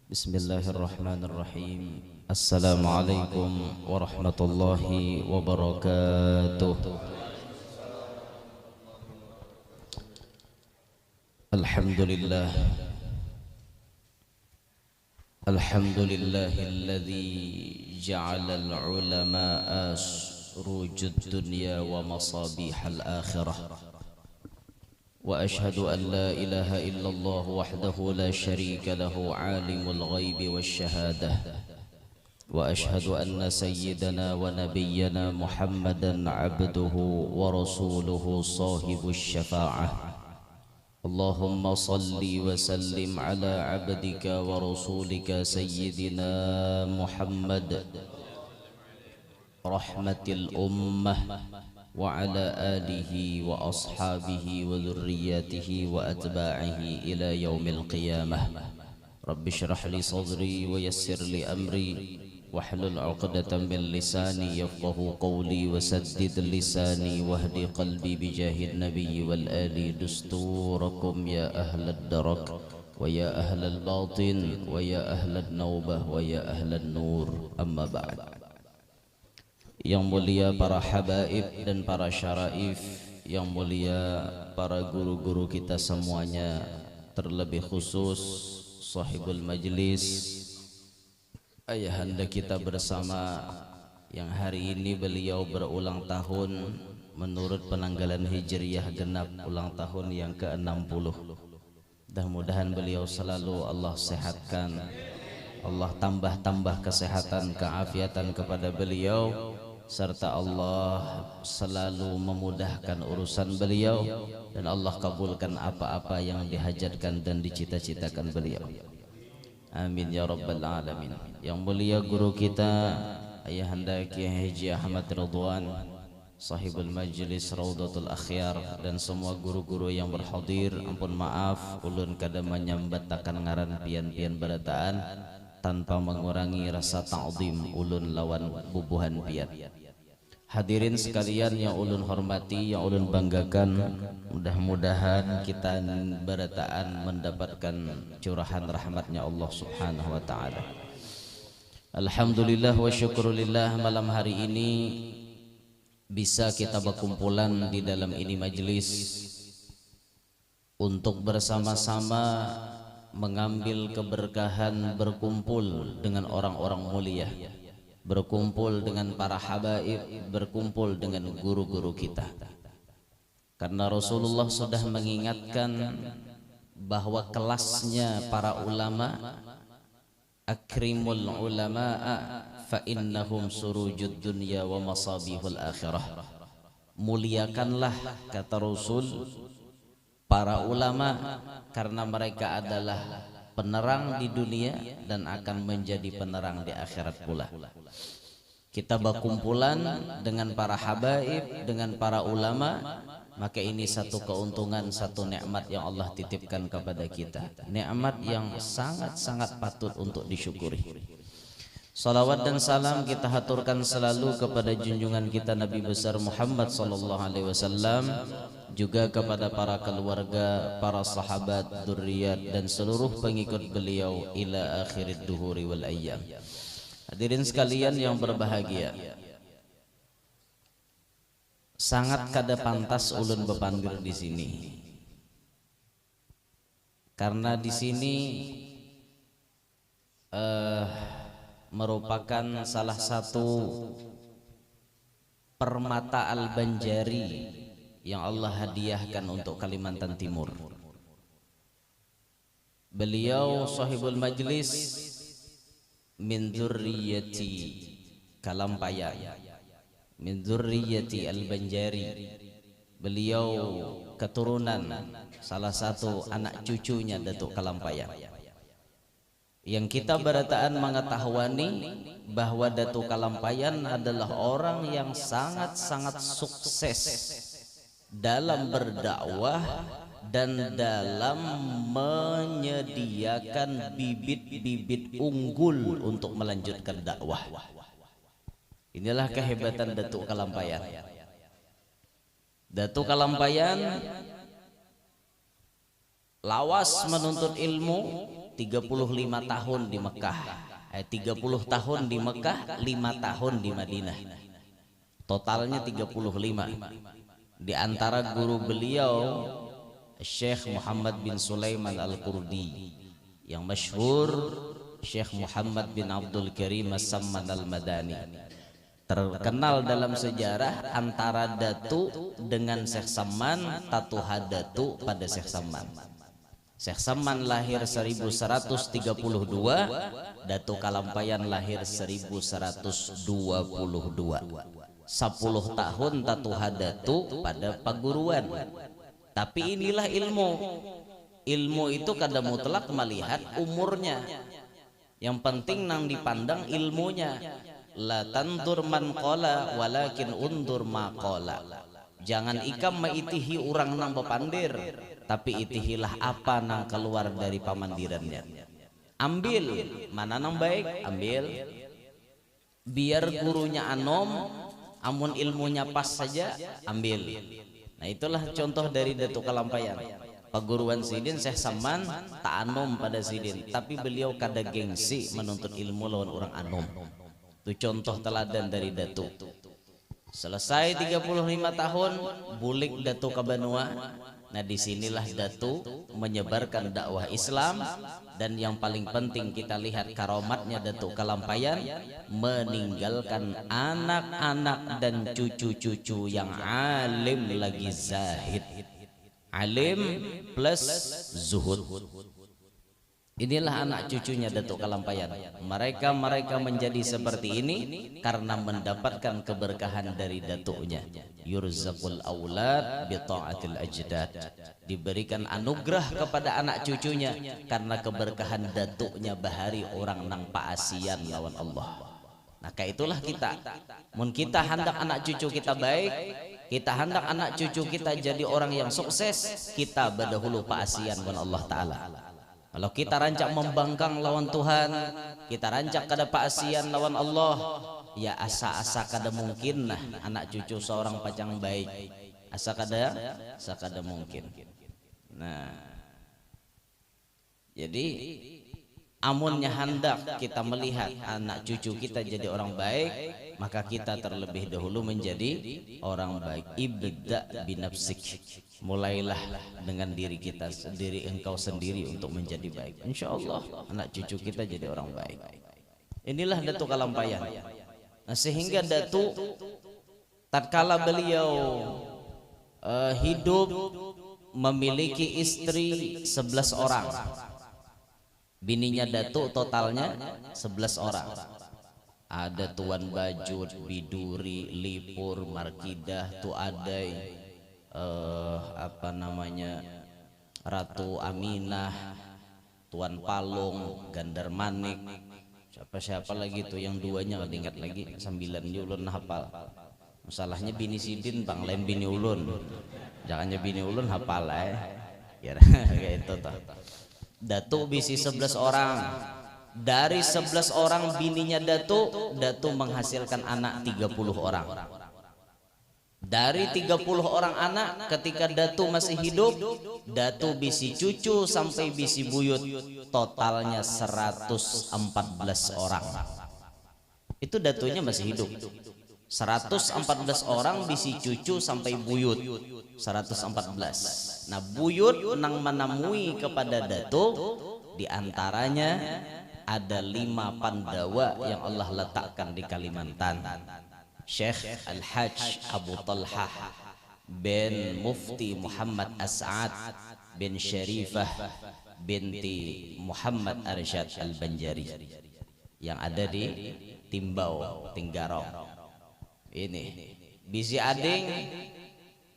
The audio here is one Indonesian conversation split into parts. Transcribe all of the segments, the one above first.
Bismillahirrahmanirrahim. Assalamualaikum warahmatullahi wabarakatuh. Alhamdulillah. Alhamdulillahilladzi ja'ala al-ulama'a surujud dunya wa masabihal akhirah. وأشهد أن لا إله إلا الله وحده لا شريك له عالم الغيب والشهادة وأشهد أن سيدنا ونبينا محمدا عبده ورسوله صاحب الشفاعة اللهم صل وسلم على عبدك ورسولك سيدنا محمد رحمة الأمة وعلى آله وأصحابه وذرياته وأتباعه إلى يوم القيامة رب اشرح لي صدري ويسر لي أمري واحلل عقدة من لساني يفقه قولي وسدد لساني واهدي قلبي بجاه النبي والآل دستوركم يا أهل الدرك ويا أهل الباطن ويا أهل النوبة ويا أهل النور أما بعد. Yang mulia para habaib dan para syaraif, yang mulia para guru-guru kita semuanya, terlebih khusus sahibul majlis, ayahanda kita bersama yang hari ini beliau berulang tahun menurut penanggalan hijriyah genap ulang tahun yang ke-60. Mudah-mudahan beliau selalu Allah sehatkan, Allah tambah kesehatan, keafiatan kepada beliau, serta Allah selalu memudahkan urusan beliau dan Allah kabulkan apa-apa yang dihajatkan dan dicita-citakan beliau. Amin ya rabbal alamin. Yang mulia guru kita Ayahanda Kiai Haji Ahmad Ridwan, sahibul majlis Raudatul Akhyar, dan semua guru-guru yang berhadir. Ampun maaf ulun kada menyambatakan ngaran pian-pian barataan tanpa mengurangi rasa ta'zim ulun lawan bubuhan pian. Hadirin sekalian yang ulun hormati, yang ulun banggakan, mudah-mudahan kita barataan mendapatkan curahan rahmatnya Allah subhanahu wa ta'ala. Alhamdulillah wa syukurillah, malam hari ini bisa kita berkumpulan di dalam ini majlis untuk bersama-sama mengambil keberkahan berkumpul dengan orang-orang mulia, berkumpul dengan para habaib, berkumpul dengan guru-guru kita. Karena Rasulullah sudah mengingatkan bahwa kelasnya para ulama, akrimul ulama'a fa innahum surujud dunya wa masabihul akhirah. Muliakanlah, kata Rasul, para ulama karena mereka adalah penerang di dunia dan akan menjadi penerang di akhirat pula. Kita berkumpulan dengan para habaib, dengan para ulama, maka ini satu keuntungan, satu nikmat yang Allah titipkan kepada kita, nikmat yang sangat-sangat patut untuk disyukuri. Salawat dan salam kita haturkan selalu kepada junjungan kita Nabi besar Muhammad sallallahu alaihi wasallam, juga kepada para keluarga, para sahabat, dzurriyyat dan seluruh pengikut beliau ila akhirid duhuri wal ayyam. Hadirin sekalian yang berbahagia, sangat kada pantas ulun bepanggil di sini, karena di sini merupakan salah satu permata Al-Banjari yang Allah hadiahkan untuk Kalimantan Timur. Beliau sahibul majlis min dzurriyyati Kalampayan, min dzurriyyati Al-Banjari. Beliau keturunan salah satu anak cucunya Datuk Kalampayan. Yang kita barataan mengetahui bahwa Datuk Kalampayan adalah orang yang sangat-sangat sukses dalam berdakwah dan dalam menyediakan bibit-bibit unggul untuk melanjutkan dakwah. Inilah kehebatan Datuk Kalampayan. Datuk Kalampayan lawas menuntut ilmu, 35 tahun di Mekah, 30 tahun di Mekah, 5 tahun di Madinah. Totalnya 35. Di antara guru beliau Syekh Muhammad bin Sulaiman Al-Qurdi, yang masyhur Syekh Muhammad bin Abdul Karim As-Samman Al-Madani. Terkenal dalam sejarah antara Datu dengan Syekh Samman, tatuha Datu pada Syekh Samman. Syekh Samman lahir 1132, Datu Kalampayan lahir 1122. 10 tahun tatuha Datu pada paguruan. Tapi inilah ilmu. Ilmu itu kada mutlak melihat umurnya. Yang penting nang dipandang ilmunya. La tandur man qala walakin undur ma qala. Jangan ikam maitihi orang nang bepandir, tapi itihilah apa nang keluar dari pamandirannya. Ambil mana nang baik, ambil. Biar gurunya anom, amun ilmunya pas saja, ambil. Nah itulah contoh dari Datuk Kalampayan. Paguruan Sidin Syekh Samman tak anom pada Sidin, tapi beliau kada gengsi menuntut ilmu lawan orang anom. Itu contoh teladan dari Datuk. Selesai 35 tahun bulik Datuk ke Banua. Nah disinilah Datuk menyebarkan dakwah Islam, dan yang paling penting kita lihat karomatnya Datuk Kalampayan, meninggalkan anak-anak dan cucu-cucu yang alim lagi zahid. Alim plus zuhud. Inilah anak cucunya Datuk Kalampayan. Mereka menjadi seperti ini karena mendapatkan keberkahan dari datuknya. Yurzaqul aulad bi ta'atil ajdad. Diberikan anugerah kepada anak cucunya karena keberkahan datuknya bahari orang nang paasian lawan Allah. Nah kayak itulah kita. Mun kita hendak anak cucu kita baik, kita hendak anak cucu kita jadi orang yang sukses, kita berdahulu paasian dengan Allah Ta'ala. Kalau kita rancak membangkang lawan Tuhan, kita rancak kada paasian lawan Allah, ya asa-asa kada mungkin nah anak cucu seorang pacang baik. Asa kada mungkin. Nah, jadi amunnya hendak kita melihat anak cucu kita jadi orang baik, maka kita terlebih dahulu menjadi orang baik. Ibda binafsik. Mulailah dengan diri kita sendiri, engkau sendiri untuk menjadi baik. Insya Allah anak cucu kita jadi orang baik. Inilah Datuk Kalampayan. Nah, sehingga Datuk tatkala beliau hidup memiliki istri 11 orang. Bininya Datuk totalnya 11 orang. Ada Tuan Bajut, Biduri, Lipur, Markidah, Tuadai, Ratu Aminah, Tuan Palung, Gandar Manik, siapa lagi tuh yang duanya nggak ingat lagi, 9 ulun hafal. Masalahnya bini Sidin bang lain bini ulun, jangannya bini ulun hafal ya kayak itu toh. Datuk bisi 11 orang. Dari 11 orang bininya Datuk menghasilkan anak 30 orang. Dari 30 orang anak ketika Datuk masih hidup, Datuk bisi cucu sampai bisi buyut, totalnya 114 orang. Itu Datuknya masih hidup. 114 orang bisi cucu sampai buyut, 114. Nah buyut nang menamui kepada Datuk, diantaranya ada 5 Pandawa yang Allah letakkan di Kalimantan. Syekh Al-Hajj Abu Talhah bin Mufti Muhammad As'ad bin Syarifah binti Muhammad Arsyad Al-Banjari yang ada di Timbau, Tinggarong. Ini bisi ading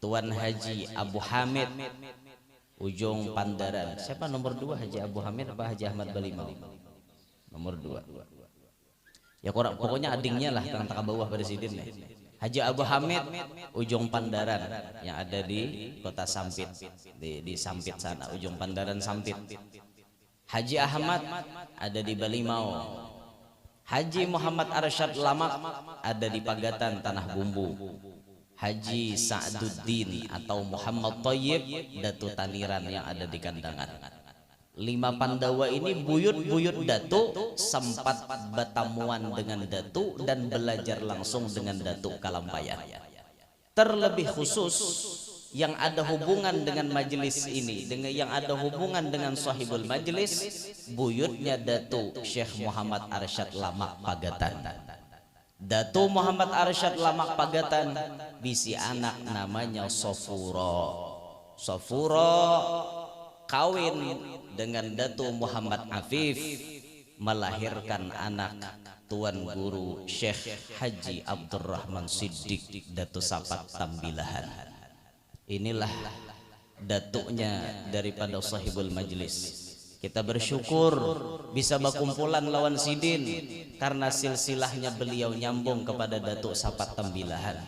Tuan Haji Abu Hamid Ujung Pandaran. Siapa nomor 2, Haji Abu Hamid apa Haji Ahmad Balimau? Nomor 2. Ya pokoknya adingnya lah tang bawah presiden nih. Haji Abu Hamid Ujung Pandaran yang ada di Kota Sampit, di Sampit sana, Ujung Pandaran Sampit. Haji Ahmad ada di Balimau. Haji Muhammad Arsyad Lamak ada di Pagatan Tanah Bumbu. Haji Sa'duddin atau Muhammad Thayyib Datu Taniran yang ada di Kandangan. 5 Pandawa ini buyut-buyut Datuk sempat bertamuan dengan Datuk dan belajar langsung dengan Datuk Kalampayan. Terlebih khusus yang ada hubungan dengan majelis ini, dengan yang ada hubungan dengan sahibul majelis, buyutnya Datuk Syekh Muhammad Arsyad Lamak Pagatan. Datuk Muhammad Arsyad Lamak Pagatan bisi anak namanya Sofuro. Sofuro kawin dengan Datuk Muhammad Afif, melahirkan anak Tuan Guru Syekh Haji Abdurrahman Siddiq Datuk Sapat Tambilahan. Inilah datuknya daripada sahibul majlis. Kita bersyukur bisa berkumpulan lawan Sidin karena silsilahnya beliau nyambung kepada Datuk Sapat Tambilahan,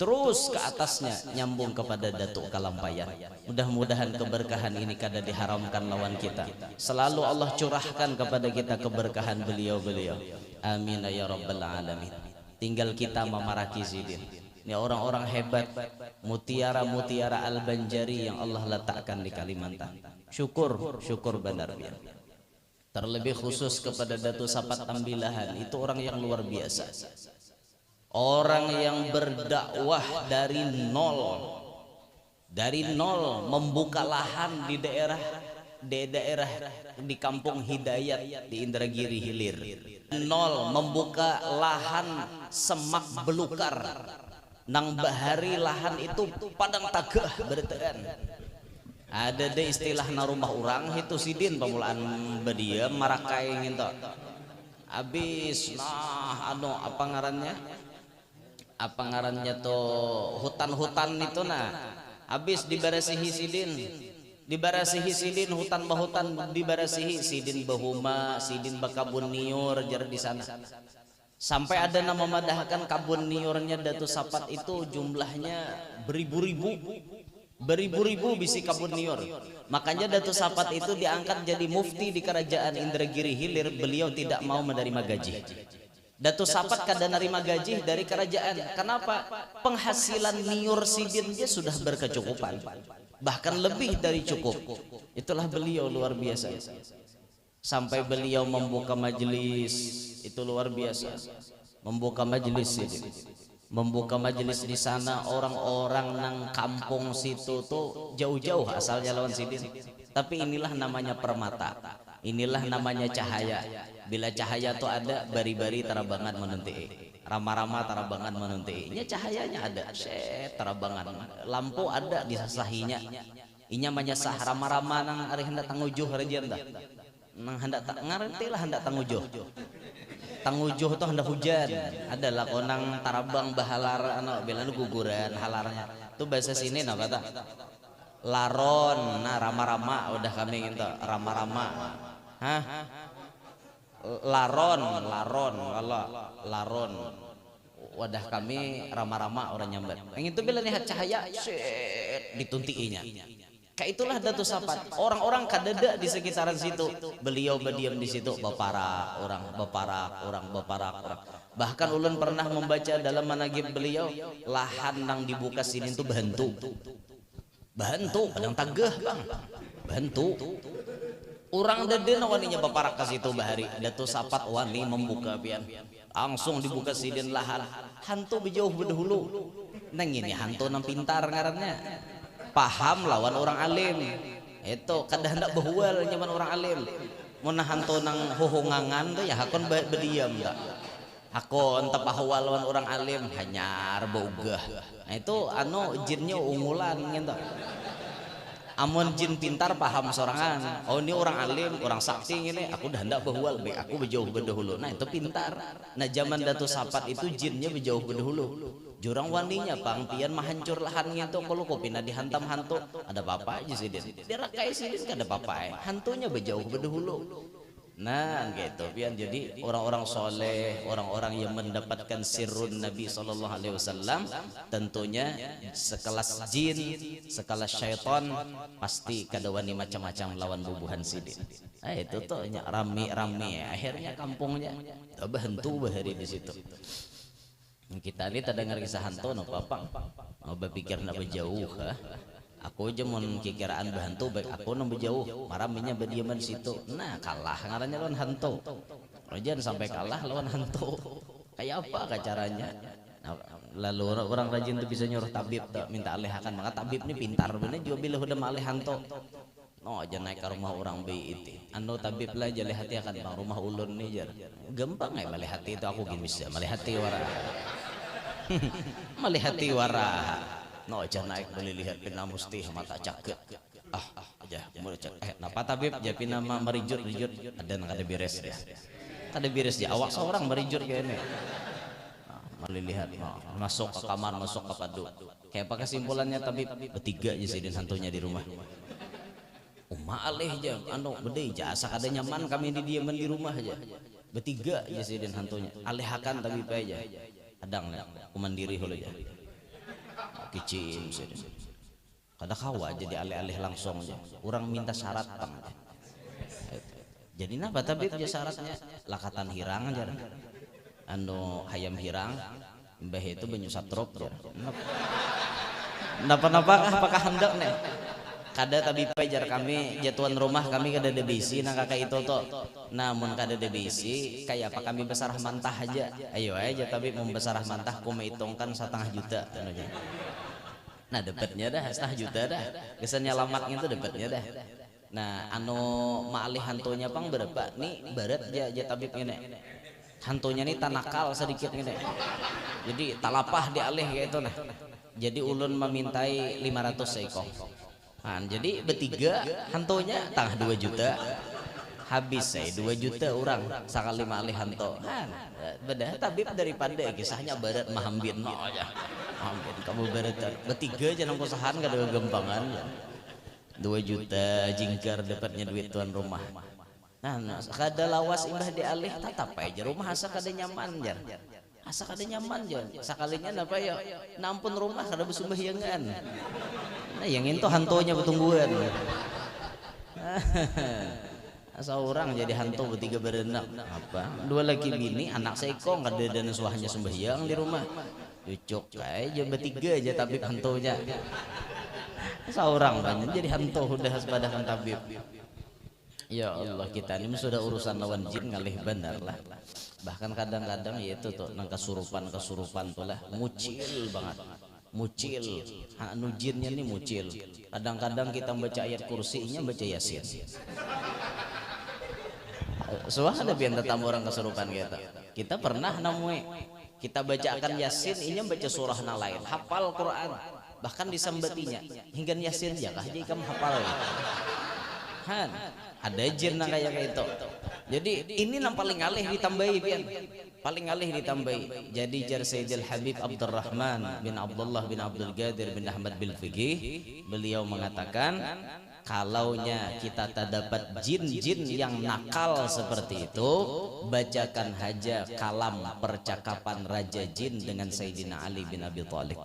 terus ke atasnya nyambung kepada Datuk Kalampayan. Mudah-mudahan keberkahan ini kada diharamkan lawan kita. Selalu Allah curahkan kepada kita keberkahan beliau-beliau. Amin ya rabbal alamin. Tinggal kita memaraki Sidin. Ini orang-orang hebat, mutiara-mutiara Al-Banjari yang Allah letakkan di Kalimantan. Syukur, syukur benar biar. Terlebih khusus kepada Datuk Sapat Tambilahan, itu orang yang luar biasa. Orang yang berdakwah dari nol membuka lahan di daerah di Kampung Hidayat di Indragiri Hilir. Nol membuka lahan semak belukar. Nang bahari lahan itu padang tagah bertean. Ada deh istilah na rumah orang itu Sidin pemulaan bedia marakai gitu. Abis nah apa ngarannya tuh hutan-hutan itu nah. Abis dibarasihi Sidin hutan dibarasihi Sidin bahuma Sidin bakabun niur jar di sana. Sampai ada nama memadahkan kabun niurnya Datuk Sapat itu jumlahnya beribu-ribu bisi kabun niur. Makanya Datuk Sapat itu diangkat jadi mufti di kerajaan Indragiri Hilir. Beliau tidak mau menerima gaji. Datuk Sapat kada nerima gaji dari kerajaan. Kenapa? Penghasilan niur Sidin dia sudah berkecukupan, bahkan lebih dari cukup. Itulah beliau luar biasa. Sampai beliau membuka majelis itu luar biasa. Membuka majelis di sana, orang-orang nang kampung situ tuh jauh-jauh asalnya lawan Sidin. Tapi inilah namanya permata, inilah namanya cahaya. Bila cahaya tuh ada, bari-bari terabangan menunti, rama-rama terabangan menunti. Nya cahayanya ada, terabangan. Lampu ada di sasahinya. Inya menyesah rama-rama nang ari hendak tangujuh rejian dah. Nang hendak tak ngerti lah hendak tangujuh. Tangujuh tuh hendak hujan. Adalah konang tarabang bahalar bila nu guguran halarnya. Tuh bahasa sini nah kata. Laron, nah rama-rama udah kami gitu, rama-rama. Hah? Laron, kalau laron. Wadah kami rama-rama orang nyambat. Yang itu bila lihat cahaya, dituntiinya. Kayak itulah Datuk Sapat. Orang-orang kadada di sekitaran situ. Beliau berdiam di situ. Beparak orang. Bahkan ulun pernah membaca dalam managib beliau, lahan yang dibuka sini itu bahantu. Padang tagah bang. Bahantu. Orang dede waninya beparak ke situ bahari. Datuk Sapat wani membuka pian. Langsung dibuka sidin lahan. Hantu berjauh berdahulu. Neng ini hantu nang pintar ngarannya. Paham lawan orang alim. Itu kada hendak behual nyaman orang alim. Mun hantu nang hohongangan tuh ya hakon berdiam tak. Hakon tapahwal lawan orang alim hanyar bogah. Nah itu jinnya ungulan gitu. Amun jin pintar paham sorangan. Oh ini orang alim, orang sakti ini. Aku dah hendak behual, aku berjauh berdahulu. Nah itu pintar. Nah zaman Datuk Sapat itu jinnya berjauh berdahulu. Jurang waninya pangpian mahancur lahannya tuh kalau kopi nah dihantam hantu ada apa aja Sidin. Dia rakai Sidin kan ada apa hantunya berjauh berdahulu. Nah gitu pian. Jadi orang-orang soleh, orang-orang yang mendapatkan sirrun Nabi SAW tentunya sekelas jin, sekelas syaitan pasti kada wani macam-macam lawan bubuhan Sidin. Nah itu tuh rame-rame akhirnya kampungnya berhentu bahari di situ. Kita ini tak dengar kisah hantu no papang, mau berpikir nak berjauh, Aku aja mau kikiraan berhantu baik aku nambah jauh maraminya berdiaman di situ. Nah kalah ngarannya lawan hantu. Jangan sampai kalah lawan hantu. Kayak apa caranya? Nah, lalu orang rajin tuh bisa nyuruh tabib tuh, minta alehakan. Maka tabib ini pintar bener juga bila udah malih hantu. No aja naik ke rumah orang BIT. Anu tabib lah jali hati akan bang rumah ulun nih jar. Gampang ya malih hati itu aku gini bisa malih hati wara. Malih hati wara. No aja naik boleh lihat pina musti mata caket aja mulai cek napa tabib aja pina merijut ada nang ada beres dia ada beres dia awak seorang merijut kayak ini boleh lihat masuk ke kamar masuk ke padu kayak apa kesimpulannya tabib bertiga aja sih dan hantunya di rumah alih aja anu gede aja asa ada nyaman kami di diaman di rumah aja bertiga aja sih dan hantunya alihakan tabib aja adang ya kumandiri hulu ya kicin kada kawa jadi alih-alih langsung aja orang minta syarat bang jadi napa tapi dia syaratnya lakatan hirang aja anu hayam hirang mbah itu banyu satrop aja napa apakah hendak nih kada tapi pajar kami jatuhan rumah kami kada ada bisi nang kakak itu toh namun kada ada bisi kayak apa kami besarah mantah aja ayo aja tapi membesarah mantah ku mehitungkan 1,5 juta nah dapatnya dah 1,5 juta dah kesannya lamaknya itu dapatnya dah nah anu maalih hantunya pang berapa nih barat aja tabib ini hantunya nih tanakal sedikit ini jadi talapah dialih kayak itu nah jadi ulun memintai 500 ekor. Nah, jadi bertiga hantunya tangah 2 juta habis 2 juta orang sekali malih hantu beda tabib daripada kisahnya barat mahambin no aja mahambin kamu barat bertiga jangan kosahan gak ada gempangan 2 juta jingkar dapatnya duit tuan rumah nah kada lawas imbah dialih tatap aja rumah asa kada nyaman jar asa kada nyaman jar sekalinya apa ya nampun rumah kada bersembahyangan nah yang itu hantunya betungguan seorang jadi hantu bertiga berenang apa 2 laki bini anak seiko nggak ada dan suahnya sembahyang di rumah cucuk aja bertiga aja tabib hantunya seorang banyak jadi hantu udah sepadakan tabib ya Allah kita ini sudah urusan lawan jin ngalih benar lah bahkan kadang-kadang ya itu tuh nang kesurupan tuh lah mucil banget mucil anu jinnya nih mucil kadang-kadang kita baca ayat kursinya baca yasin soalnya ada biar tamu orang kesurupan kita pernah namui kita bacakan yasin ini baca surah lain hafal Quran bahkan disambatinya hingga yasin ya kah jadi kamu hafal han ada jin kayak itu jadi ini yang paling alih ditambahi pian paling alih ditambahi jadi jar Sayyidil Habib Abdurrahman bin Abdullah bin Abdul Qadir bin Ahmad bil Fiqih beliau mengatakan kalaunya kita tak dapat jin-jin yang nakal seperti itu bacakan haja kalam percakapan Raja Jin dengan Sayyidina Ali bin Abi Thalib.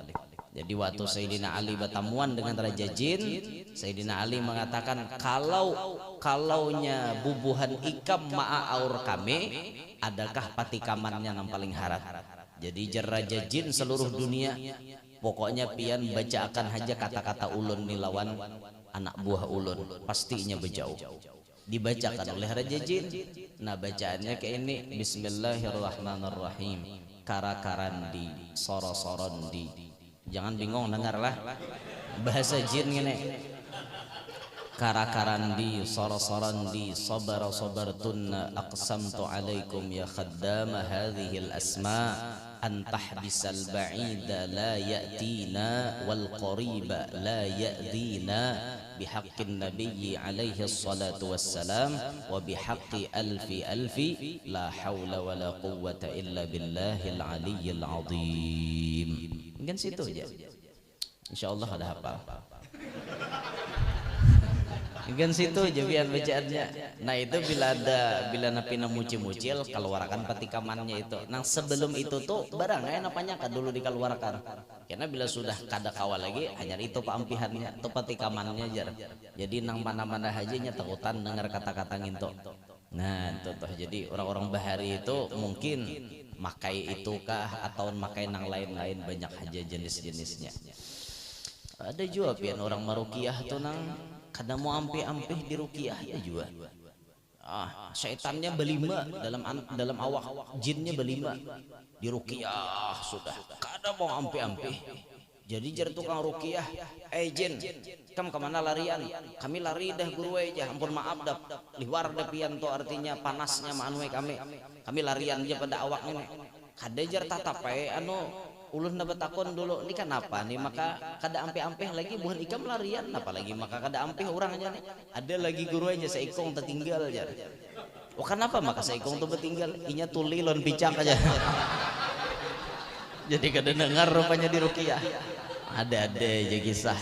Jadi waktu Sayyidina Ali bertamuan dengan Raja Jin, Sayyidina Ali mengatakan kalaunya bubuhan ikam ma'a aur kami, adakah patikamannya yang paling harat. Jadi jar Raja Jin seluruh dunia pokoknya pian bacakan haja kata-kata ulun nilawan anak buah ulun pastinya berjauh. Dibacakan oleh Raja Jin. Nah bacaannya kayak ini Bismillahirrahmanirrahim. Karakarandi soro-sorondi. Jangan bingung dengarlah bahasa jin gini karakarandi soro-sorondi sabara-sabartunna aqsamtu alaikum ya khaddama hadhil asma an tahbisal ba'ida la ya'tina wal qariba la ya'dina bihaqqin nabiyyi alaihi salatu wassalam wa bihaqqi alfi la hawla wa la quwwata illa billahil aliyyil azim. Kan situ aja insyaallah ada hafal kan situ aja biar bacaannya. Nah itu bila napina mucil keluarkan patikamannya itu nah sebelum itu tuh barang napanya dulu dikeluarkan karena bila sudah kada kawal lagi hanya itu paampihannya atau patikamannya jar jadi nang mana-mana hajinya takutan dengar kata-kata nginto. Nah itu tuh jadi orang-orang bahari itu mungkin makai itu kah atau makai nang lain-lain banyak aja jenis-jenisnya. Ada juga pian orang marukiah tuh nang kada mau ampe-ampe di rukiah ya juga. Syaitannya berlima dalam awak jinnya berlima di rukiah sudah kada mau ampe-ampe. Jadi jar tukang rukiah, jin, kam kemana larian? Kami lari dah guru aja, ampun maaf dah, liwar dah pian to artinya panasnya manuai kami larian aja pada awak ini. Kada jar tatap anu ulun na betakon dulu, ini kan apa nih maka kada ampe-ampe lagi bukan ikam larian, apalagi maka kada ampe orang aja nih. Ada lagi guru aja seikong tertinggal jar. Oh kenapa maka seikong tuh bertinggal? Inya tuli lon picak aja. Jadi kada dengar rupanya di rukiah. Ada aja kisah.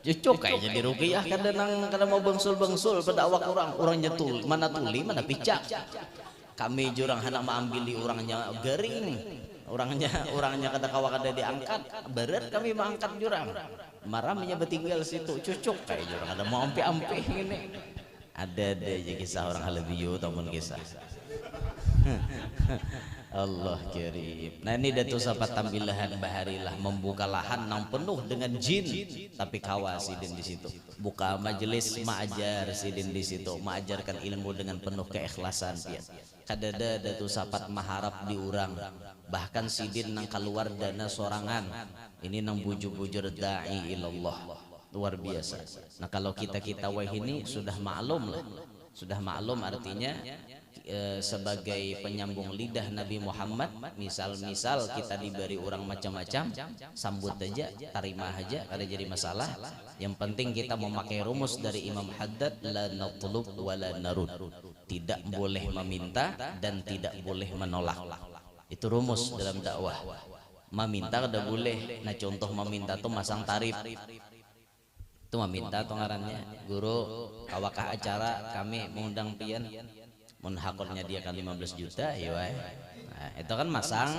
Cucuk kayaknya di rukiah kada mau bengsul-bengsul pada awak orang nyetul mana tuli mana picak. Kami jurang hendak mengambil di orangnya garing. Orangnya kada kawa kada diangkat. Berat kami mengangkat jurang. Maramnya bertinggal situ cucuk kayak jurang ada mau ampe-ampe ini. Ada aja kisah orang halabiyu ataupun kisah. Allah kirim. Nah ini datu sapat tambilahan baharilah membuka lahan nang penuh dengan jin, tapi kawa sidin di situ. Buka majelis maajar sidin di situ, maajarkan ilmu dengan penuh keikhlasan pian. Kadada datu sapat maharap diurang. Bahkan sidin nang keluar dana sorangan. Ini nang bujur-bujur da'i ilallah. Luar biasa. Nah kalau kita wah ini sudah maklum lah. Sudah maklum artinya sebagai penyambung lidah Nabi Muhammad, misal kita diberi orang macam-macam, sambut aja, terima aja, kada jadi masalah. Yang penting kita memakai rumus dari Imam Haddad, la natlub wa la narud, tidak boleh meminta dan tidak boleh menolak. Itu rumus dalam dakwah. Meminta kada boleh. Nah contoh meminta tuh masang tarif. Itu meminta tuh ngarannya, guru kawakah acara kami mengundang pian hakornya dia kan 15 juta ya. Nah, itu kan masang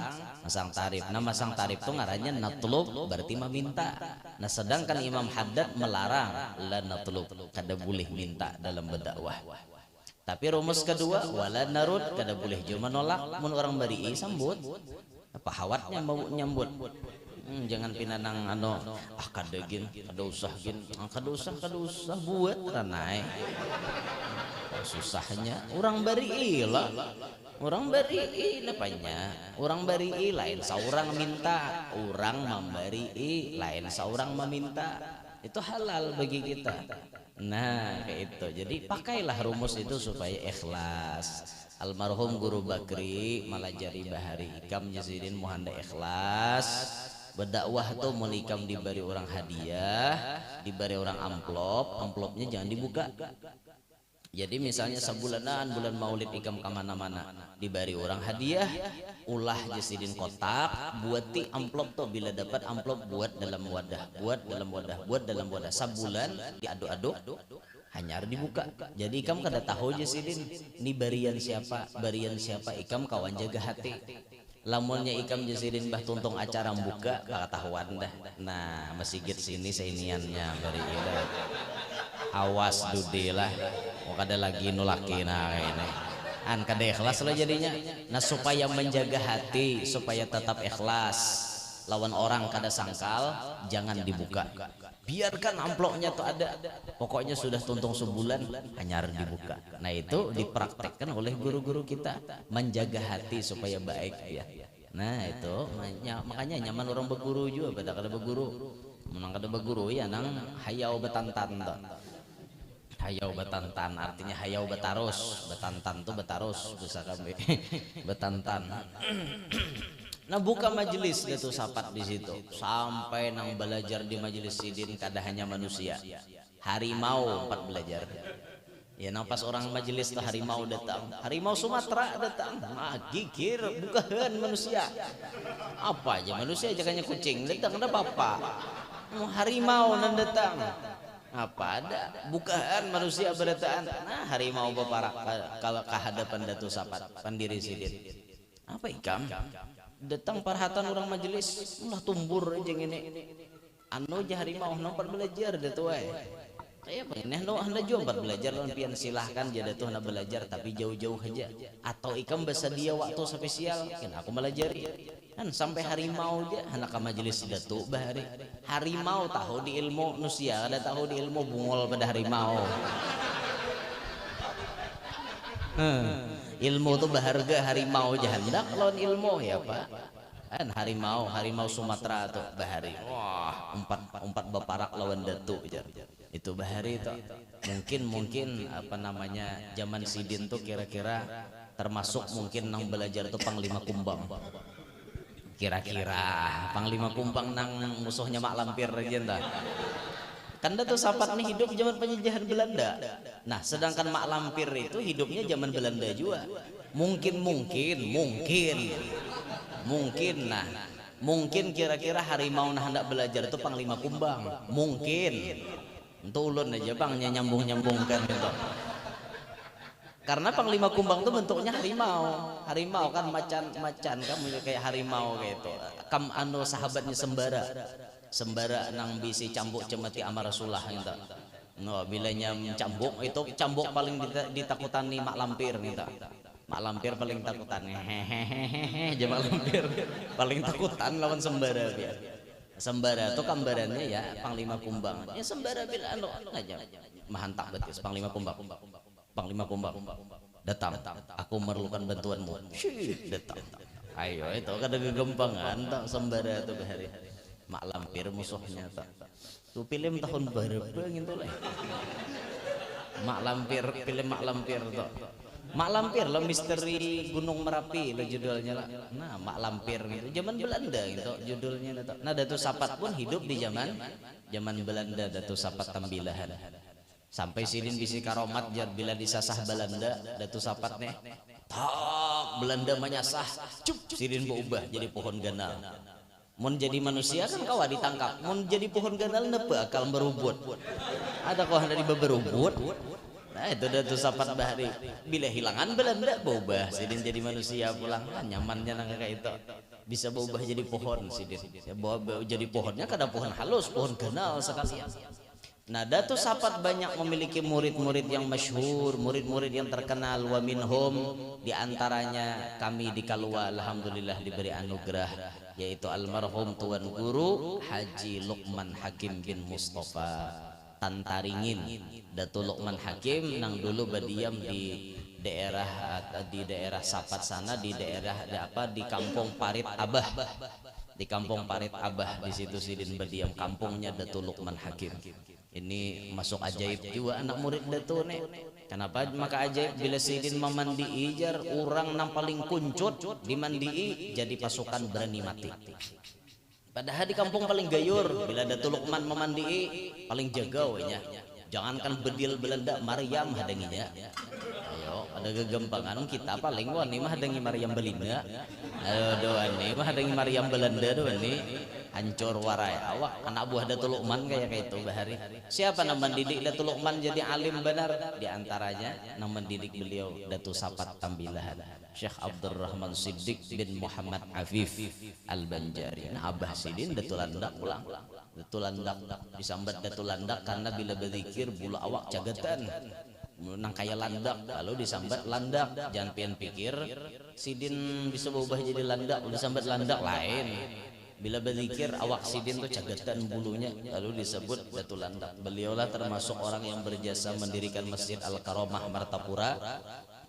tarif. Nah masang tarif tuh ngarannya natlub, berarti meminta. Nah sedangkan Imam Haddad melarang la natlub, kada boleh minta dalam berdakwah. Tapi rumus kedua wala narud, kada boleh juga menolak. Mun orang bari sambut apa hawatnya mau nyambut. Jangan pinanang kada gin, kada usah gin, kada usah buat ranai. Susahnya orang bari lah, orang bari napanya, orang bari lain seorang minta, orang memberi lain seorang meminta, itu halal bagi kita. Nah kayak itu, jadi pakailah rumus itu supaya ikhlas. Almarhum Guru Bakri malajari bahari ikam Yazidin muhanda ikhlas. Berdakwah tuh menikam diberi orang hadiah, diberi orang amplopnya jangan dibuka. Jadi misalnya sebulanan bulan Maulid ikam kemana-mana diberi orang hadiah, ulah jasidin kotak, buati amplop tuh bila dapat amplop buat dalam wadah, sebulan diaduk-aduk hanya harus dibuka. Jadi ikam kada tahu jasidin ini barian siapa ikam kawan jaga hati. Lamunnya ikam jasidin bah tuntung acara buka ketahuan dah. Nah masjid sini seiniannya bari ilah. Awas dudilah, kada lagi nulaki nah ini. Kada ikhlas lah jadinya. Nah supaya menjaga hati, supaya tetap ikhlas, lawan orang kada sangkal, jangan dibuka. Biarkan amplopnya tuh ada. Pokoknya sudah tuntung sebulan hanya harus dibuka. Nah itu dipraktekkan oleh guru-guru kita, menjaga hati supaya baik ya. Nah itu makanya nyaman orang berguru juga pada kada berguru. Menang kada berguru ya nang hayau betantan tuh. Hayau betantan artinya hayau betarus, betantan tuh betarus bisa kami betantan. Nah buka majelis gitu sapat di situ sampai nang belajar di majelis sidin kada hanya manusia, harimau empat belajar. Ya nang pas orang majelis tuh harimau datang, harimau Sumatera datang, gigir bukan manusia. Apa aja manusia jangannya kucing datang ada apa? Harimau nan datang. Apa ada bukaan manusia berdataan. Nah harimau baparak kalau kehadapan datu sapat pendiri sidin. Apa ikam? Datang parhatan orang majelis ulah tumbur aja ini. Anu jah harimau nomor belajar datu Kayak apa ini hendak juga belajar lawan pian silahkan jadi tuh hendak belajar tapi jauh-jauh aja atau ikam bahasa dia waktu spesial kan aku melajari kan sampai harimau aja hendak ke majelis datuk bahari harimau tahu di ilmu manusia ada tahu di ilmu bungol pada harimau ilmu tuh berharga harimau aja hendak lawan ilmu ya pak kan harimau Sumatera tuh bahari wah empat baparak lawan datuk aja itu bahari itu mungkin apa namanya zaman sidin tuh kira-kira termasuk mungkin nang belajar tuh Panglima Kumbang kira-kira Panglima Kumbang nang musuhnya Mak Lampir aja entah kan tuh sapat nih hidup zaman penjajahan Belanda nah sedangkan Mak Lampir itu hidupnya zaman Belanda juga mungkin kira-kira harimau nah hendak belajar itu Panglima Kumbang mungkin untuk ulun aja bang nyambung-nyambungkan gitu karena Panglima Kumbang itu bentuknya harimau kan macan kamu kayak harimau gitu kam anu sahabatnya sembara nang bisi cambuk cemeti amarasulah gitu no bila nyam cambuk paling ditakutani Mak Lampir gitu Mak Lampir paling takutan hehehe aja Mak Lampir paling takutan lawan sembara biar sembara itu gambarannya ya Panglima Kumbang ya sembara bila anu aja mahantak betis Panglima Kumbang datang aku memerlukan bantuanmu datang ayo itu kan ada kegempangan tak sembara itu bahari Mak Lampir musuhnya tak tuh film tahun berapa gitu lah Mak Lampir tuh Mak Lampir lo misteri Gunung Merapi lo judulnya lah. Nah Mak Lampir gitu zaman Belanda gitu judulnya itu. Nah Datu Sapat pun hidup di zaman Belanda Datu Sapat Tambilahan sampai sidin bisi karomat jar bila disasah Belanda Datu Sapat nih tak Belanda menyasah cup sidin berubah jadi pohon ganal mun jadi manusia kan kawa ditangkap mun jadi pohon ganal nepe akal berubut ada kau dari berubut nah itu Datu Sapat bahari bila hilangan Belanda berubah sidin jadi manusia pulang nyamannya nang kayak itu bisa berubah jadi pohon sidin ya, jadi pohonnya kada pohon halus pohon ganal sekalian nah Datu Sapat banyak memiliki murid-murid yang masyhur murid-murid yang terkenal wa minhum diantaranya kami di Kalua alhamdulillah diberi anugerah yaitu almarhum Tuan Guru Haji Luqman Hakim bin Mustafa Tantaringin Datuk Luqman Hakim nang dulu berdiam di daerah Sapat sana di Kampung Parit Abah di situ sidin berdiam kampungnya Datuk Luqman Hakim ini masuk ajaib juga anak murid Datuk nih kenapa maka ajaib bila sidin memandii jar orang nang paling kuncut dimandii jadi pasukan berani mati padahal di kampung paling gayur bila Datuk Luqman memandii paling jagawanya jangankan bedil Belanda Maryam hadanginya ayo ada kegempangan kita paling wani mah hadangi Maryam Belinda aduh ini mah hadangi Maryam Belanda doh ini hancur warai awak anak buah Datuk Luqman kayak itu bahari siapa yang mendidik Datuk Luqman jadi alim benar diantaranya yang mendidik beliau Datu Sapat Tambilahan Syekh Abdurrahman Siddiq bin Muhammad Afif Al-Banjari nah Abah Sidin Datuk Landak pulang Datuk Landak disambat Datuk Landak karena bila berzikir bulu awak cagatan nang kaya landak lalu disambat landak jangan pian pikir sidin bisa berubah jadi landak disambat landak lain bila berzikir awak sidin tuh cagatan bulunya lalu disebut Datuk Landak beliaulah termasuk orang yang berjasa mendirikan Masjid Al-Karomah Martapura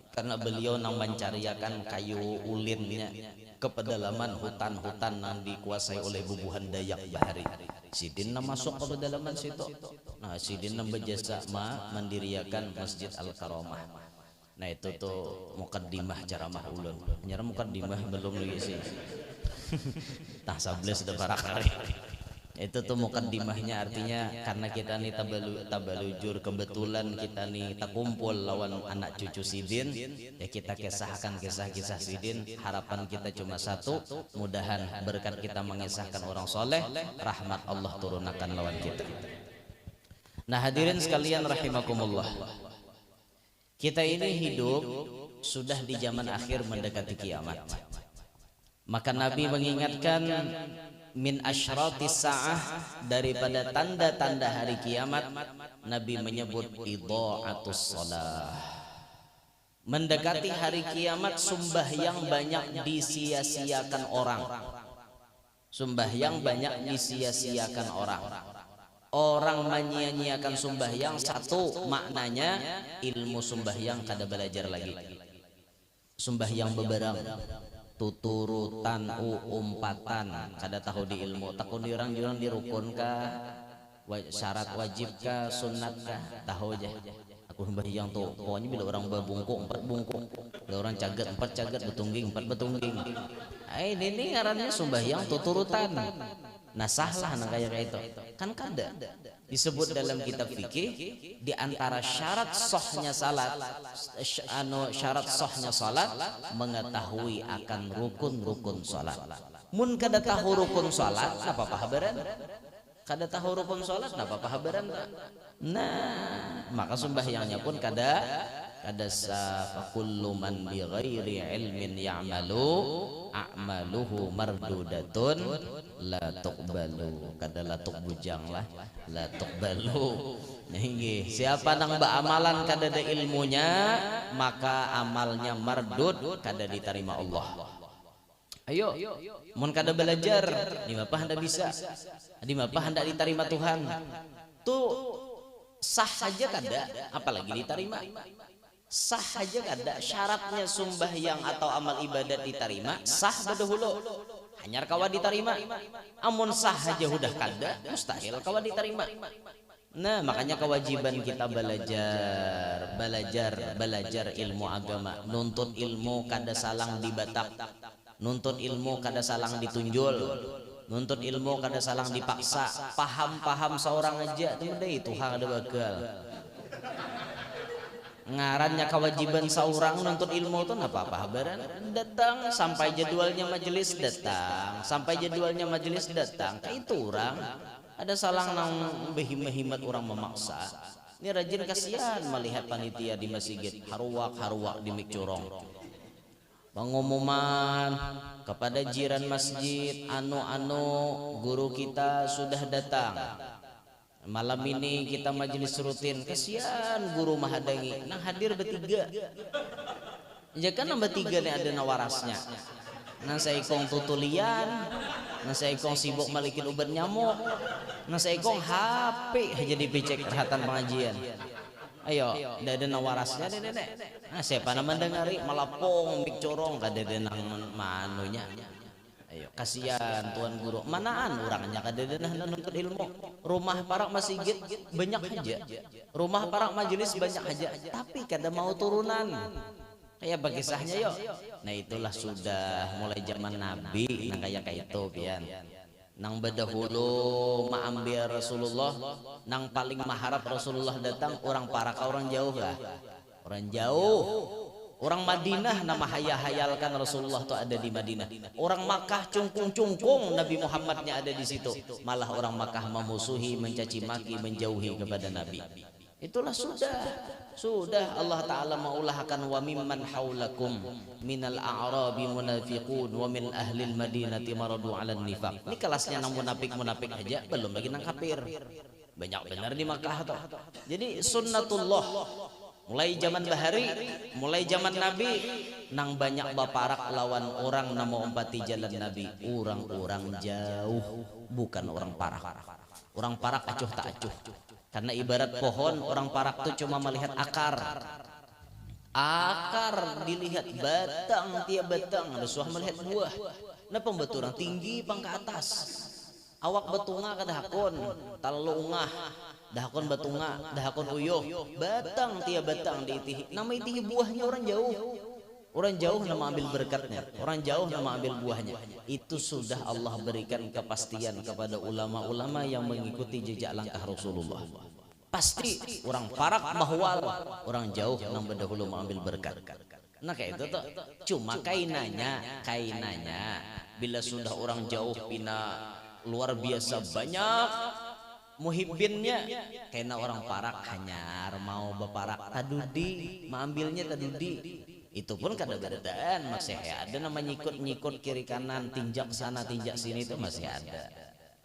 karena beliau nang mencariakan kayu ulinnya ke pedalaman hutan-hutan yang dikuasai oleh bubuhan Dayak Bahari sidin nang masuk ke pedalaman situ nah sidin nang berjasa mendirikan Masjid Al-Karomah nah itu tuh mukaddimah ceramah ulun nyara mukaddimah belum lagi sih nah sables sudah para kali itu tuh mukaddimahnya artinya karena kita nih tabalujur kebetulan kita nih tak kumpul lawan anak cucu sidin ya kita kisahkan kisah-kisah sidin harapan kita cuma satu mudahan berkat kita mengisahkan orang soleh rahmat Allah turunakan lawan kita nah hadirin sekalian rahimakumullah kita ini hidup sudah di zaman akhir mendekati kiamat maka Nabi mengingatkan min asyratis sa'ah, daripada tanda-tanda hari kiamat, Nabi menyebut idha'atus shalah. Mendekati hari kiamat, sembahyang banyak disia-siakan orang. Sembahyang banyak disia-siakan orang. Orang menyia-nyiakan sembahyang, satu maknanya ilmu sembahyang kada belajar lagi. Sembahyang beberang, tuturutan, umpatan, kada tahu di ilmu. Takun orang dirukun kah, syarat wajib kah, sunat kah, tahu aja. Aku sembahyang tuh, pokoknya bila orang berbungkuk 4 bungkuk, bila orang caget 4 caget, betungging 4 betungging. Ini ngarannya sembahyang tuturutan. Nah sahlah nang kayak itu kan kada disebut dalam kitab fikih di antara syarat sahnya salat, syarat sahnya salat mengetahui akan rukun-rukun salat. Mun kada tahu rukun salat apa habaran, kada tahu rukun salat apa habaran. Nah maka sembahyangnya pun kada sah. Kullu man bi ghairi ilmin ya'malu a'maluhu mardudatun la tuqbalu. Kada la tuqbujang lah, la tuqbalu. Nggih, siapa nang beramalan kada ada ilmunya, maka amalnya mardud, kada diterima Allah. Ayo, mun kada belajar, di mapa hendak bisa, di mapa hendak diterima Tuhan. Tuh sah saja kada, apalagi diterima. Sah saja kada, syaratnya sembahyang atau amal ibadat diterima sah badahulu, hanyar kawa diterima. Amun sah saja udah kada, mustahil kawa diterima. Nah makanya kewajiban kita belajar ilmu agama. Nuntut ilmu kada salang dibatak, nuntut ilmu kada salang ditunjul, nuntut ilmu kada salang dipaksa. Paham seorang aja tuh deh Tuhan ada bakal ngarannya kewajiban seorang nuntut ilmu tuh apa habaran, datang sampai jadwalnya majelis datang, sampai jadwalnya majelis datang. Kayak itu orang ada salang nang behimat orang memaksa. Ini rajin kasihan melihat panitia di masjid haruak di mik corong, pengumuman kepada jiran masjid, guru kita sudah datang. Malam ini kita majelis rutin. Kasihan guru mahadangi nang hadir bertiga. Ya kan nang bertiga nih ada nawarasnya. Nang saikong tutulian, nang saikong sibuk malikin ubat nyamuk, nang saikong HP aja dipicek perhatian pengajian. Ayo, ada nawarasnya deh. Nah, siapa nama dengari malapong mik corong kada nang manunya. Ayo kasihan tuan guru, manaan orangnya kada nuntut ilmu. Rumah parak masjid banyak aja, rumah parak majelis banyak aja, tapi kada mau turunan. Kayak bagisahnya yuk. Nah itulah sudah mulai zaman Nabi nang kayak itu pian. Nang badahulu maambil Rasulullah, nang paling maharap Rasulullah datang orang parak orang jauh lah, orang jauh. Orang Madinah nama hayalkan Rasulullah tuh ada di Madinah. Orang Makkah cungkung Nabi Muhammadnya ada di situ. Malah orang Makkah memusuhi, mencaci maki, menjauhi kepada Nabi. Itulah sudah Allah Ta'ala maulahkan wa mimman haulakum minal a'rabi munafiqun wa min ahlil madinati maradu 'alan nifaq. Ini kelasnya nang munafik aja, belum lagi nang kafir. Banyak benar di Makkah tuh. Jadi sunnatullah mulai zaman bahari, mulai zaman Nabi, nang banyak baparak lawan orang namo umpati jalan Nabi. Orang-orang jauh, bukan orang parak. Orang parak acuh tak acuh. Karena ibarat pohon, orang parak tuh cuma melihat akar. Akar dilihat, batang tiap batang, ada suah melihat buah. Nah pembetulan tinggi pang ke atas. Awak betunga kada hakun, talalu ungah. Dahakon batunga, dahakon uyuh, batang tiap batang diitihi. Nama itihi buahnya orang jauh. Orang jauh nama ambil berkatnya, orang jauh nama ambil buahnya. Itu sudah Allah berikan kepastian kepada ulama-ulama yang mengikuti jejak langkah Rasulullah. Pasti orang parak mahwal, orang jauh nang berdahulu mengambil berkat. Nah kayak itu tuh. Cuma kainanya bila sudah orang jauh pina luar biasa banyak muhibbinnya, karena orang parak hanyar mau beparak tadudi, mengambilnya tadudi. Itu pun kadang-kadang masih ada namanya nyikut-nyikut kiri kanan, tinjak sana tinjak sini itu masih ada.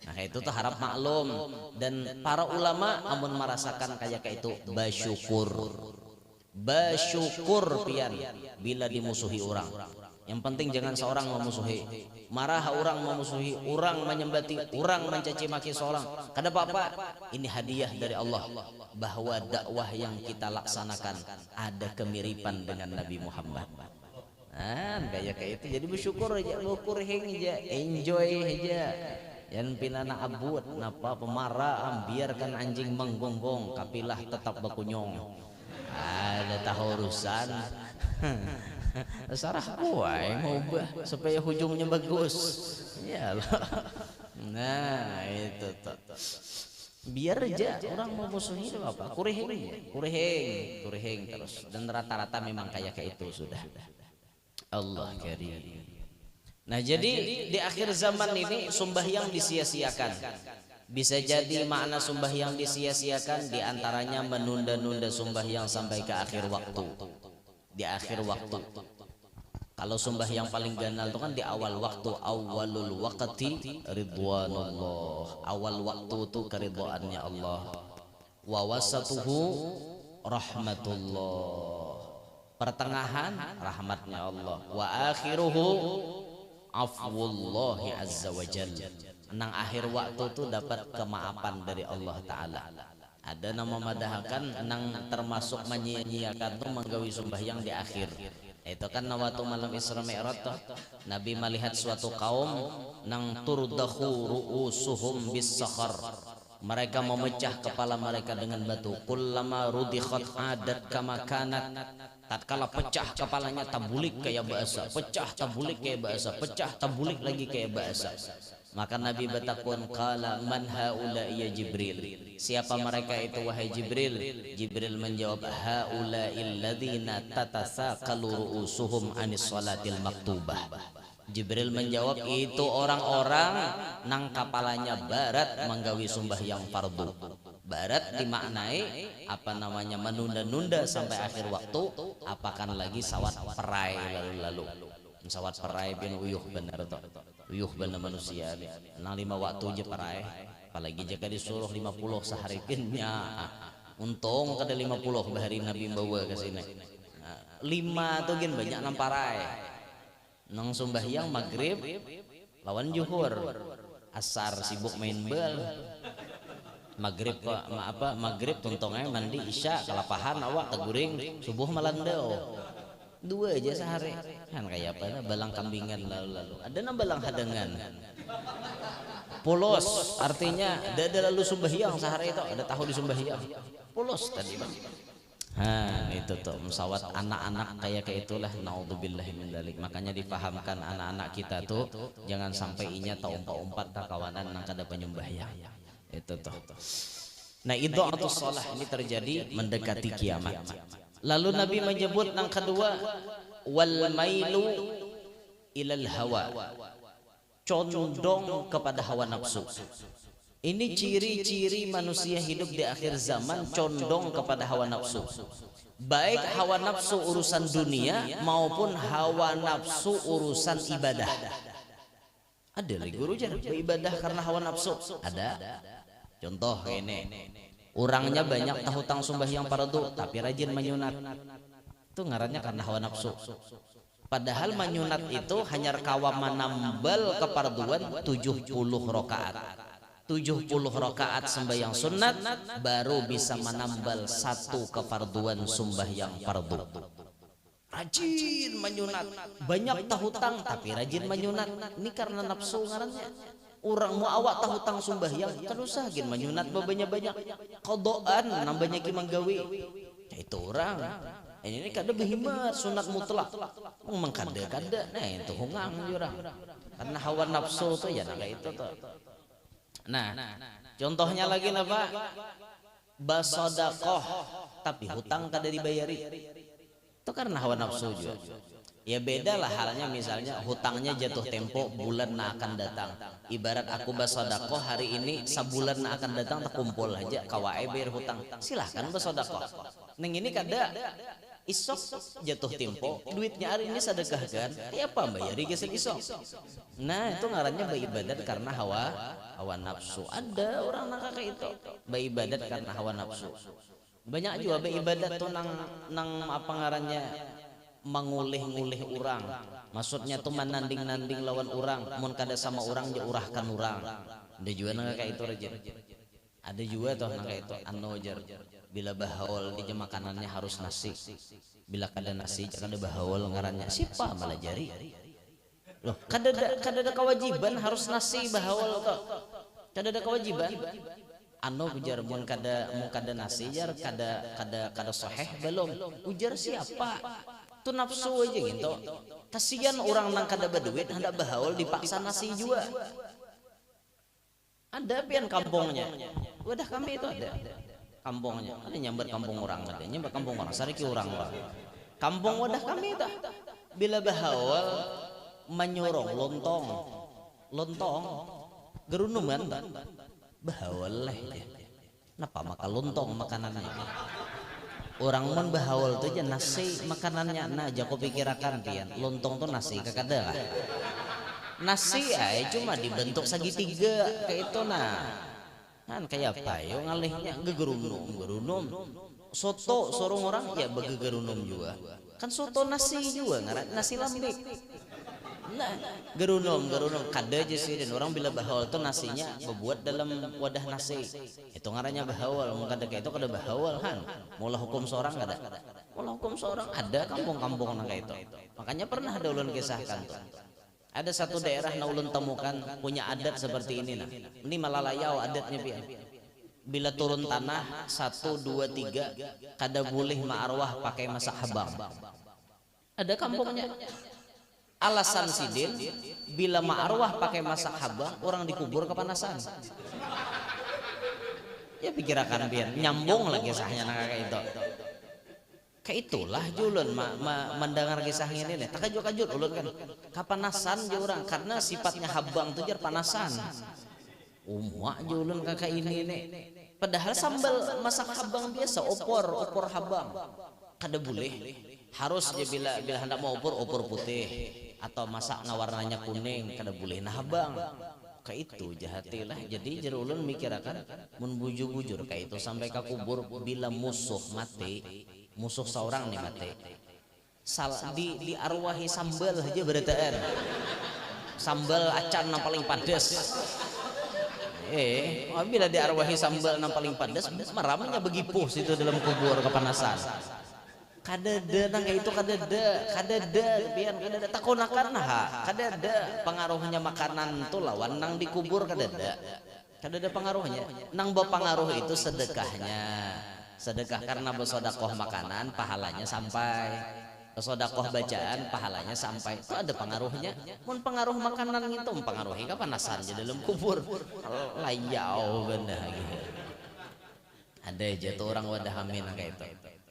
Nah itu tuh harap maklum, dan para ulama amun merasakan kayak itu bersyukur pian bila dimusuhi orang. Yang penting jangan seorang memusuhi, marah orang memusuhi, orang menyembati, orang mencaci maki seorang. Kada apa-apa, ini hadiah dari Allah bahwa dakwah yang kita laksanakan ada kemiripan dengan Nabi Muhammad. Kayak itu. Jadi bersyukur aja, berkurang aja, enjoy aja. Yang pinana abut, napa pemarah, biarkan anjing menggonggong, kapilah tetap berkunyong. Ada tahu urusan. Sarah kuai mau supaya hujungnya bagus. Ya nah itu tuh. Biar aja orang mau musuhi itu apa? Kureheng terus. Dan rata-rata memang kayak itu sudah. Allah karim. Nah jadi di akhir zaman ini sembahyang disia-siakan. Bisa jadi makna sembahyang disia-siakan diantaranya menunda-nunda sembahyang sampai ke akhir waktu. Di akhir waktu. Kalau sembahyang paling ganal itu kan di awal waktu, awalul waqti ridwanullah. Awal waktu itu keridwaannya Allah. Wa wasatuhu rahmatullah. Pertengahan rahmatnya Allah. Wa akhiruhu afwullahi azza wa jalla. Nang akhir waktu itu dapat kemaafan dari Allah Ta'ala. Ada nama madahakan nang termasuk menyia-nyiakan tuh menggawi sembahyang di akhir. Itu kan waktu malam Isra Mi'raj tuh Nabi melihat suatu kaum nang turdahu ru'usuhum bis sakhar. Mereka memecah kepala mereka dengan batu. Kullama rudikhat adat kama kanat. Tatkala pecah kepalanya tabulik kayak bahasa, pecah tabulik kayak bahasa, pecah tabulik lagi kayak bahasa. Maka Nabi bertakun, qala man haula ya Jibril. Siapa mereka itu wahai Jibril? Jibril menjawab, haula'il ladzina tatasaqalu ru'usuhum anis salatil maktubah. Jibril menjawab, itu orang-orang nang kapalanya barat menggawi sembahyang fardu. Barat dimaknai apa namanya menunda-nunda sampai akhir waktu, apakan lagi sawat perai lalu-lalu. Sawat perai bin uyuh bener toh. Uyuh bener manusia nang 5 waktu aja perai. Apalagi jika disuruh 50 sehari pinnya. Untung kada 50 bahari Nabi bawa ke sini. 5 tuh gin banyak nang parai. Nang sembahyang maghrib lawan zuhur. Asar sibuk main bal. Maghrib maghrib tuntungnya mandi isya kelapahan awak teguring subuh melandau. 2 aja sehari kan kayak apa balang kambingan lalu ada na balang hadangan polos artinya ada lalu sembahyang sehari itu ada tahu di sembahyang polos tadi bang. Itu tuh mesawat anak-anak kayak itulah naudzubillahi min dzalik. Makanya dipahamkan anak-anak kita tuh jangan sampai inya tak umpat-umpat tak kawanan nang kada penyembahyang itu tuh. Nah idha'atus shalah ini terjadi mendekati kiamat. Lalu Nabi menyebut yang kedua wal mailu ilal hawa, condong kepada hawa nafsu. Ini ciri-ciri manusia hidup di akhir zaman, condong kepada hawa nafsu. Baik hawa nafsu urusan dunia maupun hawa nafsu urusan ibadah. Ada lagi guru jangan beribadah karena hawa nafsu. Ada. Contoh ini. Orangnya banyak tahu tang sembahyang fardu tapi rajin menyunat. Itu ngarannya karena hawa nafsu. Padahal menyunat itu hanya kawa menambal keparduan 70 rakaat. 70 rakaat sembahyang sunat baru bisa menambal 1 kefarduan sembahyang fardu. Rajin menyunat, banyak tahu tang tapi rajin menyunat. Ini karena nafsu ngarannya. Orang mau awak tahu tang sembahyang kan usah gin menyunat banyak kodoan nambahnya ki manggawi itu orang ini kada behimat sunat mutlak mengkada-kada nah itu hungang jurang karena hawa nafsu tuh ya kayak itu tuh. Nah contohnya lagi apa basodakoh tapi hutang kada dibayari itu karena hawa nafsu juga. Ya beda lah halnya misalnya hutangnya jatuh tempo bulan na akan datang. Ibarat aku bersedekah hari ini sebulan na akan datang tak kumpul aja kawae bayar hutang. Silahkan bersedekah. Neng ini kada isok jatuh tempo duitnya hari ini sedekahkan ya apa bayari geser isok. Nah itu ngarannya beribadat karena hawa nafsu. Ada orang nang kayak itu beribadat karena hawa nafsu. Banyak juga beribadat tuh nang apa ngarannya mengulih-ngulih orang, maksudnya tuh menanding-nanding lawan orang, mun kada sama orang dia urahkan orang. Ada juga nang kayak itu rejim. Ada juga tuh nang kayak itu anojar. Bila bahaul di makanannya harus nasi. Bila kada nasi kada bahaul ngarannya siapa malah jari. Loh, kada ada kewajiban harus nasi bahaul kok. Kada ada kewajiban. Ujar mun kada nasi jar kada sahih belum. Ujar siapa? Tu nafsu aja gitu. Kasihan orang nang kada berduit hendak bahaul dipaksa nasi juga. Ada pian kampungnya. Wadah kami itu ada. Kampungnya ada nyambat kampung orang, ada nyambat kampung orang sariki orang kampung wadah kami tak bila bahawal menyurong lontong gerunuman tak bahawal lah napa maka lontong makanannya orang mon bahawal tu aja nasi makanannya nah jago pikirakan pian lontong tu nasi kakada lah nasi ay cuma dibentuk segitiga kayak itu nah kan kayak apa yo ngalihnya gegerunum soto sorong orang ya begegerunum juga kan soto nasi juga ngaran nasi lambik nah gerunum kada aja sih dan orang bila bahawal tuh nasinya berbuat dalam wadah nasi itu ngarannya bahawal mungkin kayak itu kada bahawal kan mula hukum seorang kada mula hukum seorang ada kampung-kampung nang kayak itu makanya pernah ada ulun kisahkan tuh. Ada satu daerah na ulun temukan punya adat seperti ini nah. Ini Malalayau adatnya pian. Bila turun tanah 1 2 3 kada boleh ma'arwah pakai masak habang. Ada kampungnya. Alasan sidin bila ma'arwah pakai masak habang orang dikubur kepanasan. Ya pikirakan pian nyambung lagi kisahnya nang kayak itu. Kayak itulah julun mendengar kisahnya ini takajut ulun kan kapanasan je orang karena sifatnya habang tuh jar panasan umak julun kakak ini nih padahal sambal masak habang biasa opor habang kada boleh harus je bila hendak mau opor putih atau masak warnanya kuning kada boleh nah habang kayak itu jahatilah jadi jer ulun mikirakan mun bujur kayak itu sampai ke kubur bila musuh mati musuh seorang nih mati di arwahi sambal aja berataan sambal acan yang paling padas bila di arwahi sambal yang paling padas meramnya begipuh situ dalam kubur kepanasan kadada nang itu kadada biar kadada takonakan nah kadada pengaruhnya makanan tuh lawan nang dikubur kadada pengaruhnya nang berpengaruh itu sedekah karena bersodakoh makanan pahalanya sampai bersodakoh bacaan pahalanya sampai itu ada pengaruhnya mun pengaruh makanan itu mempengaruhi kepanasan di dalam kubur layau bener gitu ada aja tuh orang wadah amin kayak itu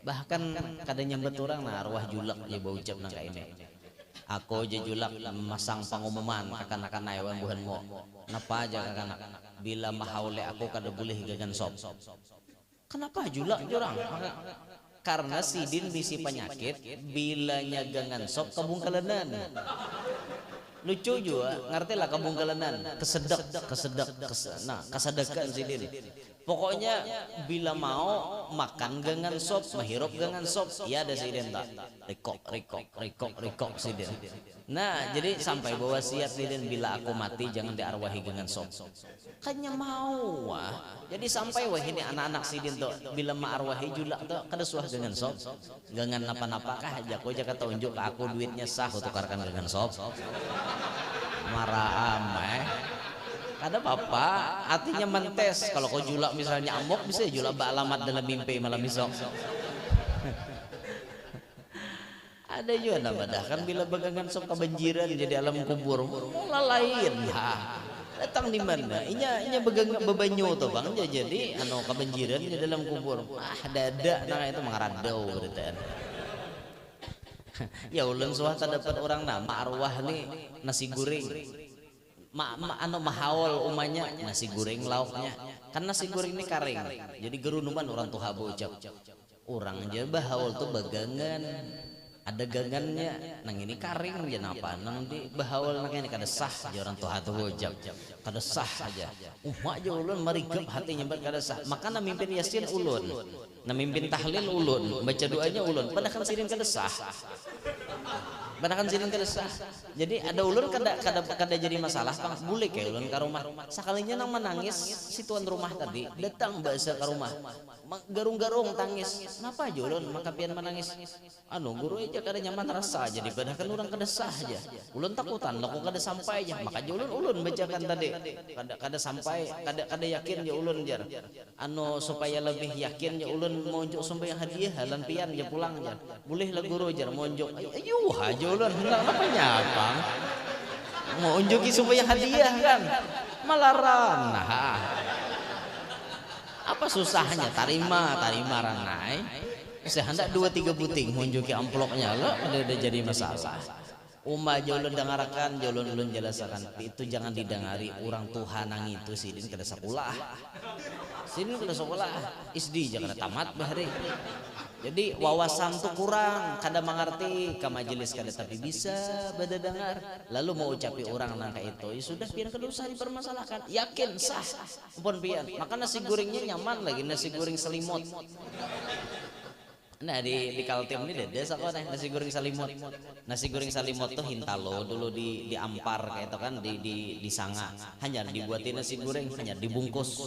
bahkan kadang nyambet orang nah arwah julak ya bau ucap nang kayak ini aku aja julak masang pengumuman akan aywan buhan mo napa aja kakak bila mahaule aku kada boleh gagan sop. Kenapa julak jurang? Karena sidin bisi penyakit bilanya gangan sop kabungkalenan. Lucu juga, ngerti lah kabungkalenan, kesedekan sidin. Pokoknya bila mau makan gangan sop, mahirup gangan sop, ya ada sidin tak. Rikok sidin. Nah, jadi sampai bawa wasiat sidin bila aku mati jangan diarwahi gangan sop. Kayaknya mau wah. Jadi sampai wah ini anak-anak sidin tuh bila ma'arwahi julak tuh kada suah gangan sop. Gangan napa-napa kah aja aku aja kata unjuk aku duitnya sah tukarkan gangan sop. Marah kada apa-apa artinya mentes kalau kau julak misalnya amok bisa julak alamat dalam mimpi malam esok. Ada juga nama dah kan bila bagangan sok kebanjiran jadi alam kubur mula lain ha datang di mana inya bebanyu tuh bang jadi anu kebanjiran di dalam kubur dada nah itu mengaradau berarti ya ulun suah dapat orang nama arwah nih nasi goreng anu mahawal umanya nasi goreng lauknya kan nasi goreng ini karing jadi gerunuman orang tuh habo ucap Orang aja bahaul tuh bagangan, ada gagannya, nang ini karing aja napa, nang di bahaul nang ini kada sah aja orang tua hatu wajab, kada sah aja. Mak aja ulun marigep hatinya ber kada sah. Maka na mimpin yasin ulun, na mimpin tahlil ulun, baca doanya ulun, padahal sirin kada sah. Padahal sirin kada sah. Jadi ada ulun kada jadi masalah, pang boleh kayak ulun ke rumah. Sekalinya nang menangis si tuan rumah tadi datang bahasa ke rumah. Garung-garung tangis, kenapa aja ulun maka pian menangis, anu guru aja kada nyaman rasa jadi padahal kan orang kada sah aja, ulun takutan laku kada sampai aja, maka aja ulun bacakan tadi kada sampai kada yakin ya ulun jar, anu supaya lebih yakin ya ulun monjuk sumbang hadiah halan pian ya pulang jar, boleh lah guru jar monjuk, ayo aja ulun kenapa nyapang, mau unjuki supaya hadiah kan, malaran, nah. Apa susahnya tarima ranai saya hendak 2-3 buting menunjuki amplopnya lo udah jadi masalah. Jolon dengarkan jolon ulun jelasakan itu jangan didengari orang Tuhan nang itu sidin kada sekolah isdi jangan tamat bahari. Jadi wawasan tuh kurang, kada mengerti ke majelis kada tapi bisa beda dengar. Lalu mau ucapi orang nang kayak itu, ya sudah pian kada usah dipermasalahkan. Yakin sah, pun pian. Maka nasi gorengnya nyaman lagi nasi goreng selimut. Nah di Kaltim ini desa kok nasi goreng selimut. Nasi goreng selimut tuh hintalo dulu diampar kayak itu kan di sanga. Hanya dibuatin nasi goreng, hanya dibungkus.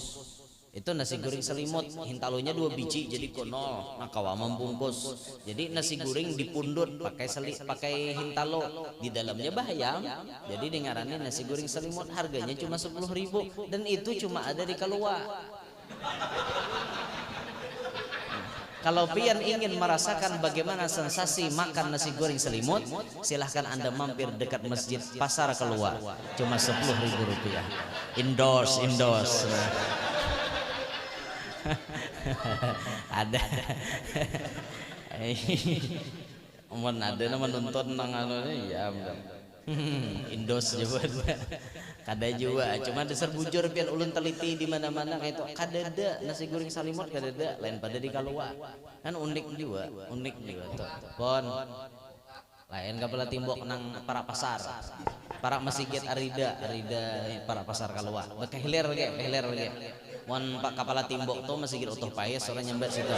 Itu nasi goreng selimut, hintalonya 2 biji jadi konol, nah kawa membungkus. Jadi nasi goreng dipundut pakai hintalo, di dalamnya bayam. Jadi dengarannya nasi goreng selimut, harganya cuma 10.000 dan itu cuma ada di Kalua. Kalau pian ingin merasakan bagaimana sensasi makan nasi goreng selimut, silahkan Anda mampir dekat masjid Pasar Kalua, cuma 10.000 rupiah. Indoors. Ada mon ada nama nonton nang anu ya Indos juga kada juga cuma dasar bujur pian ulun teliti di mana-mana kayak itu kada ada nasi goreng salimut kada ada lain pada di Kalua kan unik juga tuh pon lain kapala timbok nang para pasar para masjid Arida para pasar Kalua kehilir lagi mon pak kepala timbok tuh masih utuh payes orang nyambat situ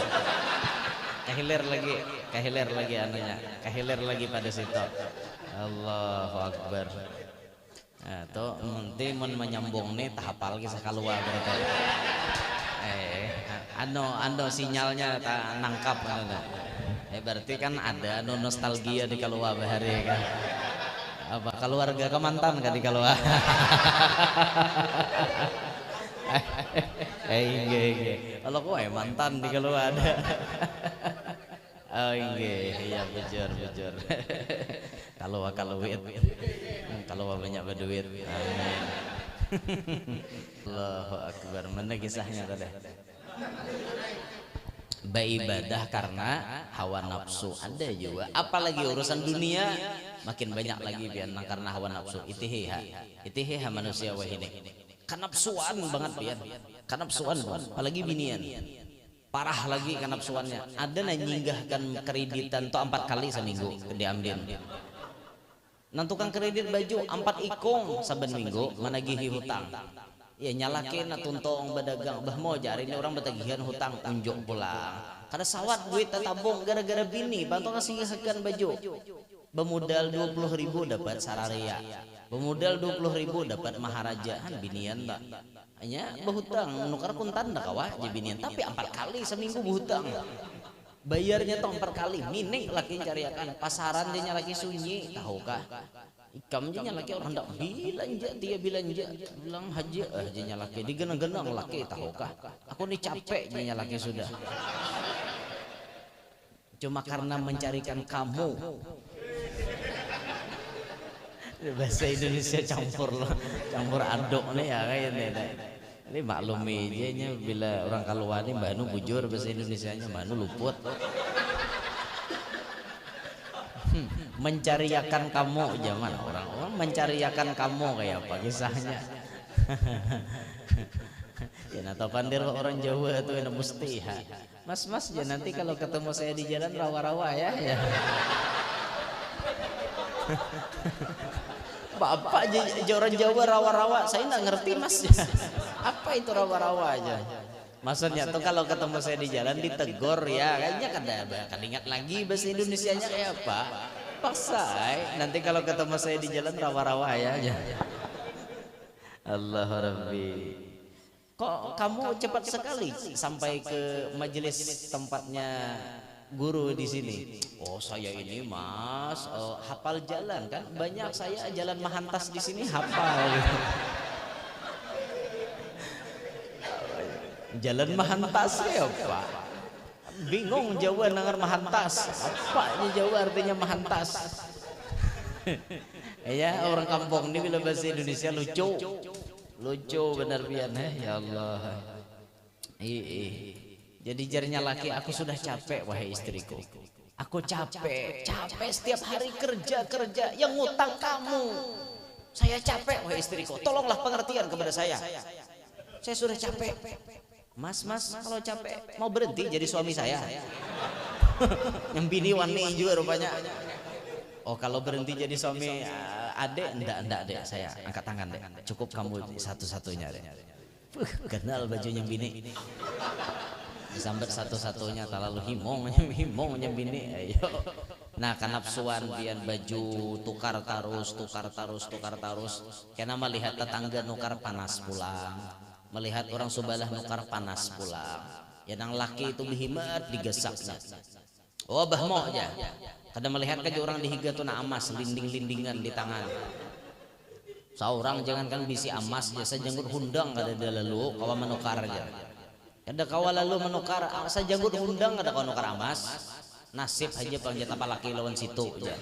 kehilir lagi anunya kehilir lagi pada situ Allahu Akbar. Nah tuh nanti mon menyambung nih tahapal kisah Kalua berarti ando sinyalnya tak nangkap berarti kan ada nostalgia di Kalua bahari kan apa keluarga kemantan kan di Kalua. Kalau kau mantan di kalau ada. Oh iya bujur. Kalau banyak berduit. Amin. Allahu Akbar. Mana kisahnya tadi? Beribadah karena hawa nafsu ada juga. Apalagi urusan dunia makin banyak lagi pian karena hawa nafsu. Itihe manusia wahine. Kanapsuan banget pian, kanapsuan apalagi binian parah lagi kanapsuannya. Ada yang nyinggahkan kreditan tuh 4 kali seminggu ke diambil nang tukang kredit baju 4 ikong saben minggu menagihi hutang ya nyalakin tuntong berdagang bah mau jari ini orang betagihan hutang unjuk pulang kada sawat duit tabung gara-gara bini bantu ngasihkan baju bemodal 20.000 dapat sararia bemodal 20.000 dapat maharaja han binian tak hanya berhutang nukar kuntan dah kawa je binian tapi 4 kali seminggu berhutang bayarnya tuh 4 kali mini laki cariakan pasaran dia laki sunyi tahukah ikam je laki orang hendak bilanja dia bilang haji je laki digenang-genang laki tahukah aku ni capek je laki sudah cuma karena mencarikan kamu. Bahasa Indonesia campur aduk nih ya kayaknya. Ini maklum mejanya bila orang Kalua ini Mbak Nu bujur bahasa Indonesianya Mbak Nu luput. Mencariakan kamu zaman orang mencariakan kamu kayak apa kisahnya. Ya atau pandir orang Jawa tuh yang mesti Mas ya nanti kalau ketemu saya di jalan rawa-rawa ya. Bapak orang Jawa rawa-rawa, saya nggak ngerti mas. Apa itu rawa-rawa aja? Maksudnya tuh kalau ketemu saya di jalan ditegur ya, kayaknya kan ingat lagi bahasa Indonesianya kayak apa? Paksa, nanti kalau ketemu saya di jalan rawa-rawa ya aja. Allah Rabbi. Kok kamu cepat sekali sampai ke majelis tempatnya guru di sini? Oh saya ini mas hafal jalan kan, banyak saya jalan Mahantas di sini hafal. Jalan Mahantas ya Pak. Bingung Jawa dengar Mahantas. Apa Jawa artinya Mahantas? Ya orang kampung ini bila bahasa Indonesia lucu. Lucu benar pian ya Allah. Jadi jarinya laki, aku sudah capek wahai istriku. Aku capek setiap hari kerja yang ngutang kamu. Saya capek wahai istriku. Tolonglah pengertian kepada saya. Saya sudah capek. Mas kalau capek mau berhenti jadi suami saya. Yang bini wani juga rupanya. Oh kalau berhenti jadi suami adek enggak dek, saya angkat tangan dek. Cukup kamu satu-satunya dek. Kenal bajunya bini. Disambar satu-satunya terlalu himongnya bini. Ayo. Nah kanapsuan pian baju tukar tarus. Karena melihat tetangga nukar panas pulang. Melihat orang subalah nukar panas pulang. Yang laki itu bihimat digesaknya. Oh bahmo aja. Kadang melihat kaja orang dihiga tuh na amas linding-lindingan di tangan. Seorang jangankan bisi amas jasa janggut hundang kada lalu kawa menukar aja. Kada kawa lalu menukar asa janggut hundang kada kawa menukar amas. Nasib aja pangjat apa laki lawan situ aja.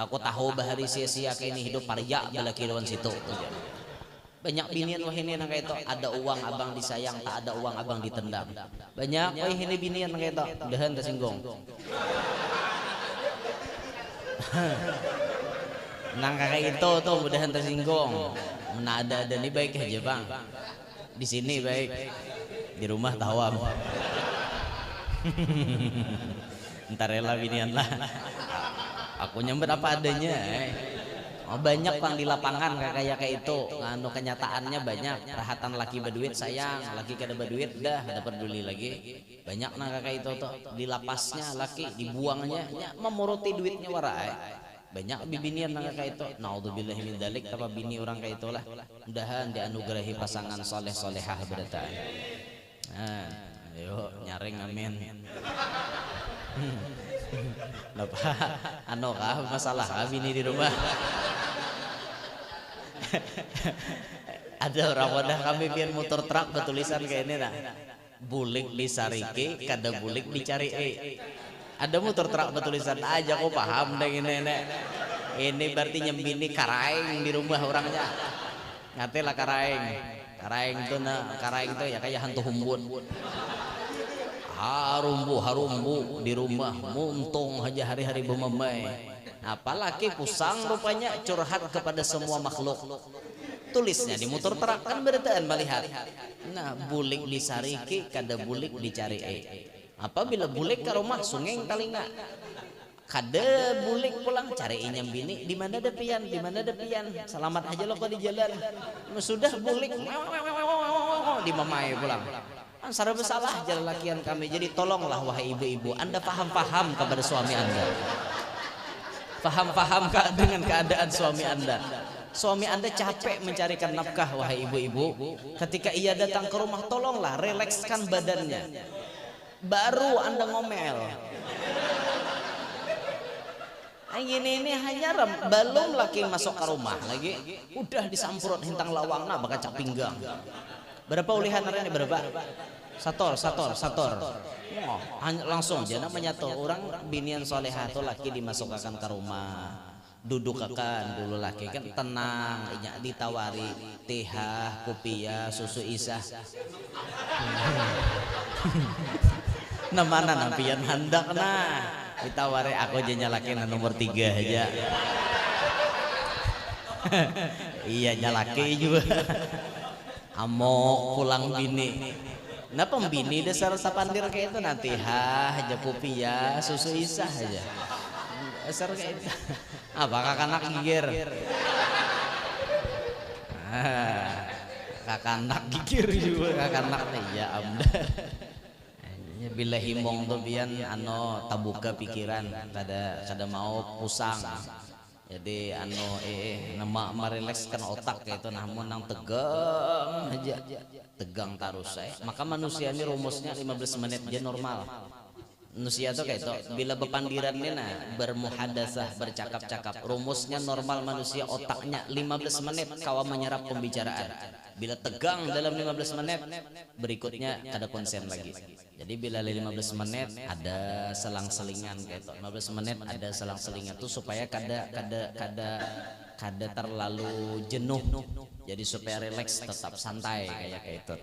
Aku tahu bahari sia-sia kayak ini hidup parya balaki lawan situ aja. Banyak binian wah ini nang kayak itu ada uang abang disayang, tak ada uang abang ditendang. Banyak wah ini binian nang kayak itu dahan tersinggung. Nang kayak itu tuh mudahan tersinggung. Mana ada nih baik aja bang. Di sini baik, di rumah tawam. Ntar rela binian lah. Aku nyamber apa adanya. Oh, banyak bang di lapangan kayak itu. Anu kenyataannya banyak. Rahatan laki berduit sayang, laki kada berduit dah ada peduli lagi. Banyak nang kayak itu tuh di lapasnya laki dibuangnya memuruti duitnya warai. Banyak bibinian nang kayak itu. Naudzubillahi min dzalik apa bini orang kayak itulah. Mudahan dianugerahi pasangan soleh-solehah berata. Nah, ayo nyaring amin. Napa? Anu kah masalah kah bini di rumah? Ada orang wadah kami biar motor truk bertulisan kayak ini nah. Bulik disariki kada bulik dicari ada motor truk bertulisan aja kok paham deh ini berarti nyembini karaeng di rumah orangnya ngatelah karaeng tuh nah karaeng tuh ya kayak hantu humbun harumbu di rumah muntung aja hari-hari bememai apalagi pusang rupanya curhat kepada semua makhluk tulisnya di motor truk kan beritaan melihat nah bulik disariki kada bulik dicari apabila bulik ke rumah sungeng talinga kada bulik pulang cari inyam bini di mana depian selamat aja lo kok di jalan sudah bulik di mamai pulang Ansara bersalah jalan lakian kami. Jadi tolonglah wahai ibu-ibu, Anda paham-paham kepada suami Anda. Paham-paham dengan keadaan suami Anda. Suami Anda capek mencarikan nafkah wahai ibu-ibu. Ketika ia datang ke rumah tolonglah relakskan badannya. Baru Anda ngomel. Ini hanya belum laki masuk ke rumah lagi udah disamprot hintang lawang nah bakal cap pinggang. Berapa ulihan ini berapa? Sator. Oh, langsung jana menyatu orang binian solehah tuh laki dimasukkan ke rumah. Duduk akan dulu laki kan tenang, ditawari teh, kopiah, susu isah. Nah mana nampian handak nah. Ditawari aku aja nyalakin nomor 3 aja. Iya nyalaki juga. Amo pulang bini Nah pembini dasar sapandir kayak itu nanti aja pupia susu isah aja dasar kayak itu. Apakah kanak gigir? Kakanak gigir juga kakanak ya amda. Bila himong tuh bian ano tabuka pikiran kada mau pusang. Jadi ano nama merilekskan otak kayak itu namun nang tegang aja tegang terus maka manusia ini rumusnya 15 menit aja normal. Manusia tuh kayak itu bila bepandirannya nah bermuhadasah bercakap-cakap rumusnya normal manusia otaknya 15 menit kawan menyerap pembicaraan. Bila tegang dalam 15 menit berikutnya kada konsen lagi. Jadi bila 15 menit ada selang-selingan kayak itu 15 menit ada selang-selingan tuh supaya kada terlalu jenuh. Jadi supaya rileks tetap santai kayak itu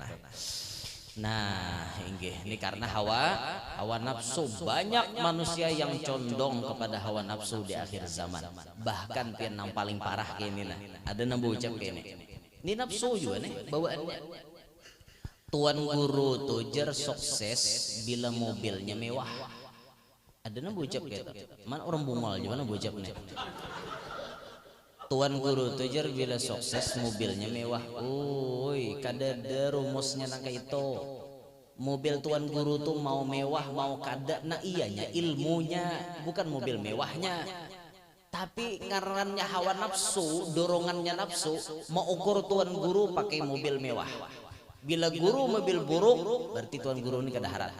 Nah, ini karena hawa nafsu banyak manusia yang condong kepada hawa nafsu di akhir zaman. Bahkan pian yang paling parah kayak ini nah. Ada nambu ucap kayak ini. Ini nafsu juga nih bawaannya. Tuan guru tujar sukses bila mobilnya mewah. Ada nambu ucap kayak itu. Mana orang bungol gimana nambu ucap nih. Tuan guru tujar bila sukses mobilnya mewah. Oi, kada rumusnya nang kayak itu. Mobil tuan guru tuh mau mewah mau kada. Nah iyanya ilmunya bukan mobil mewahnya. Tapi ngarannya hawa nafsu, dorongannya nafsu mau ukur tuan guru pakai mobil mewah. Bila guru mobil buruk berarti tuan guru ini kada harat.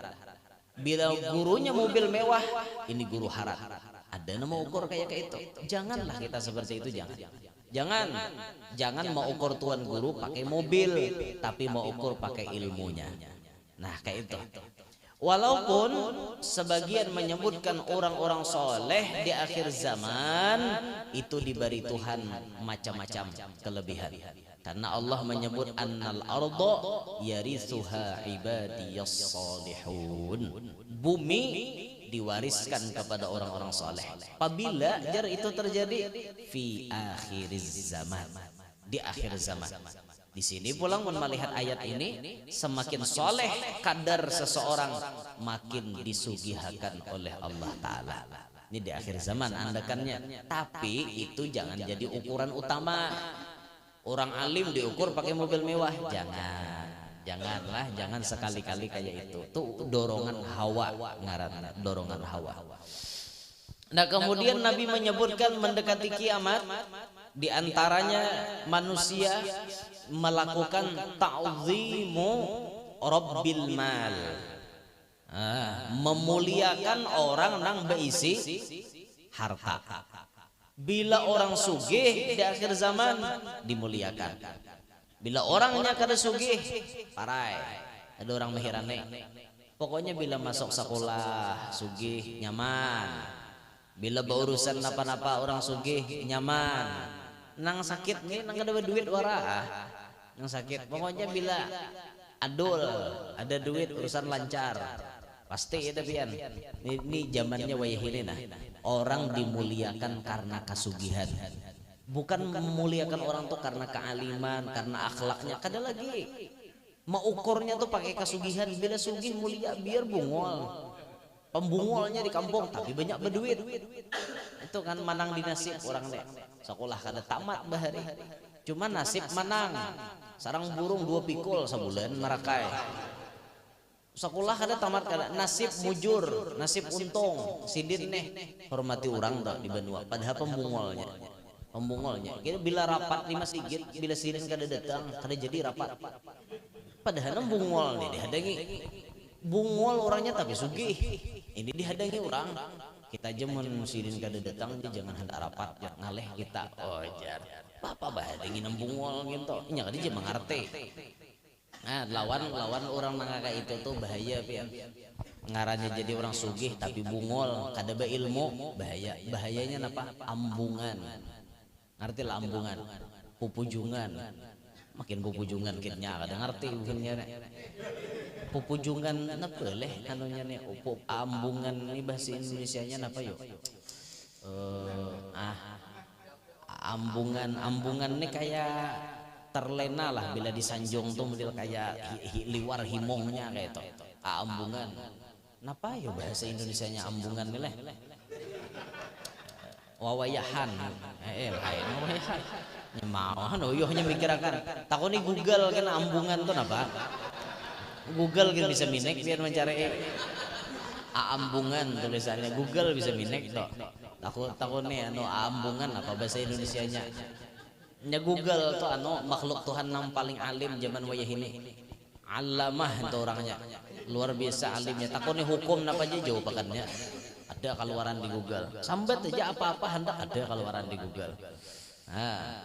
Bila gurunya mobil mewah ini guru harat. Ada nama ukur kayak itu. Janganlah kita seperti itu jangan mau ukur tuan guru pakai mobil tapi mau ukur pakai ilmunya. Nah kayak itu. Walaupun sebagian menyebutkan orang-orang soleh di akhir zaman itu diberi Tuhan macam-macam kelebihan. Karena Allah menyebut annal arda yarithuha ibadiyas salihun. Bumi diwariskan kepada orang-orang soleh. Apabila jar itu terjadi fi akhiriz zaman, di akhir zaman. Di sini pulang melihat ayat ini semakin soleh kadar seseorang makin disugihakan oleh Allah Ta'ala. Ini di akhir zaman andakannya. Tapi itu jangan jadi ukuran utama. Orang alim diukur pakai mobil mewah, jangan sekali-kali kayak itu. Itu dorongan hawa ngaranna, dorongan hawa. Nah kemudian Nabi menyebutkan mendekati kiamat di antaranya manusia melakukan ta'zimu rabbil mal. Memuliakan orang nang berisi harta. Bila orang sugih di akhir zaman dimuliakan. Bila orangnya kada sugih parai. Ada orang mehirane. Pokoknya bila masuk sekolah sugih nyaman. Bila berurusan apa-apa orang sugih nyaman. Nang sakit nih nang kada duit wara. Nang sakit pokoknya bila adul ada duit urusan lancar. Pasti itu pian. Ini zamannya wayah ini nah. Orang dimuliakan karena kasugihan. Bukan memuliakan orang tuh karena kealiman, karena akhlaknya. Kada lagi. Mau ukurnya tuh pakai kasugihan. Bila sugih mulia biar bungol. Pembungolnya di kampung tapi banyak berduit. Itu kan manang di nasib orang deh. Sekolah kada tamat bahari. Cuma nasib manang. Sarang burung 2 pikul sebulan merakai. Sekolah kada tamat kada nasib mujur, nasib untung, sidin nih hormati orang tak di Banua. Padahal pembungolnya. Kira bila rapat di masjid, bila sidin kada datang, kada jadi rapat. Padahal bungol nih dihadangi. Bungol orangnya tapi sugih. Ini dihadangi orang. Kita aja mun sidin kada datang jangan hendak rapat, jangan ngaleh kita. Oh jar. Apa bahadangi bungol gitu. Nya kada je mengerti. Nah, lawan orang nangaka itu tuh bahaya pian. Ngarannya jadi orang sugih tapi bungol, kada beilmu, bahaya. Bahayanya apa? Ambungan. Ngerti lah ambungan. Pupujungan. Makin pupujungan kitnya kada ngerti bukannya. Pupujungan napa leh anunya nih ambungan ini bahasa Indonesianya napa yuk? Ambungan ini kayak terlena lah bila disanjung tuh model kayak liwar himongnya kayak itu ambungan. Napa ya bahasa Indonesianya ambungan nih leh? Wawayahan, lain wawayahan. Nyemauhan, yohnya mikirakan. Takoni Google kan ambungan tuh napa? Google kan bisa minek biar mencari ambungan tulisannya. Google bisa minek toh. Takoni anu ambungan apa bahasa Indonesianya? Nya Google tuh anu makhluk Tuhan yang paling alim zaman wayah ini. Alamah itu orangnya. Luar biasa alimnya. Takoni hukum napa aja jawabannya. Ada keluaran di Google. Sambat aja apa-apa hendak ada keluaran di Google. Nah,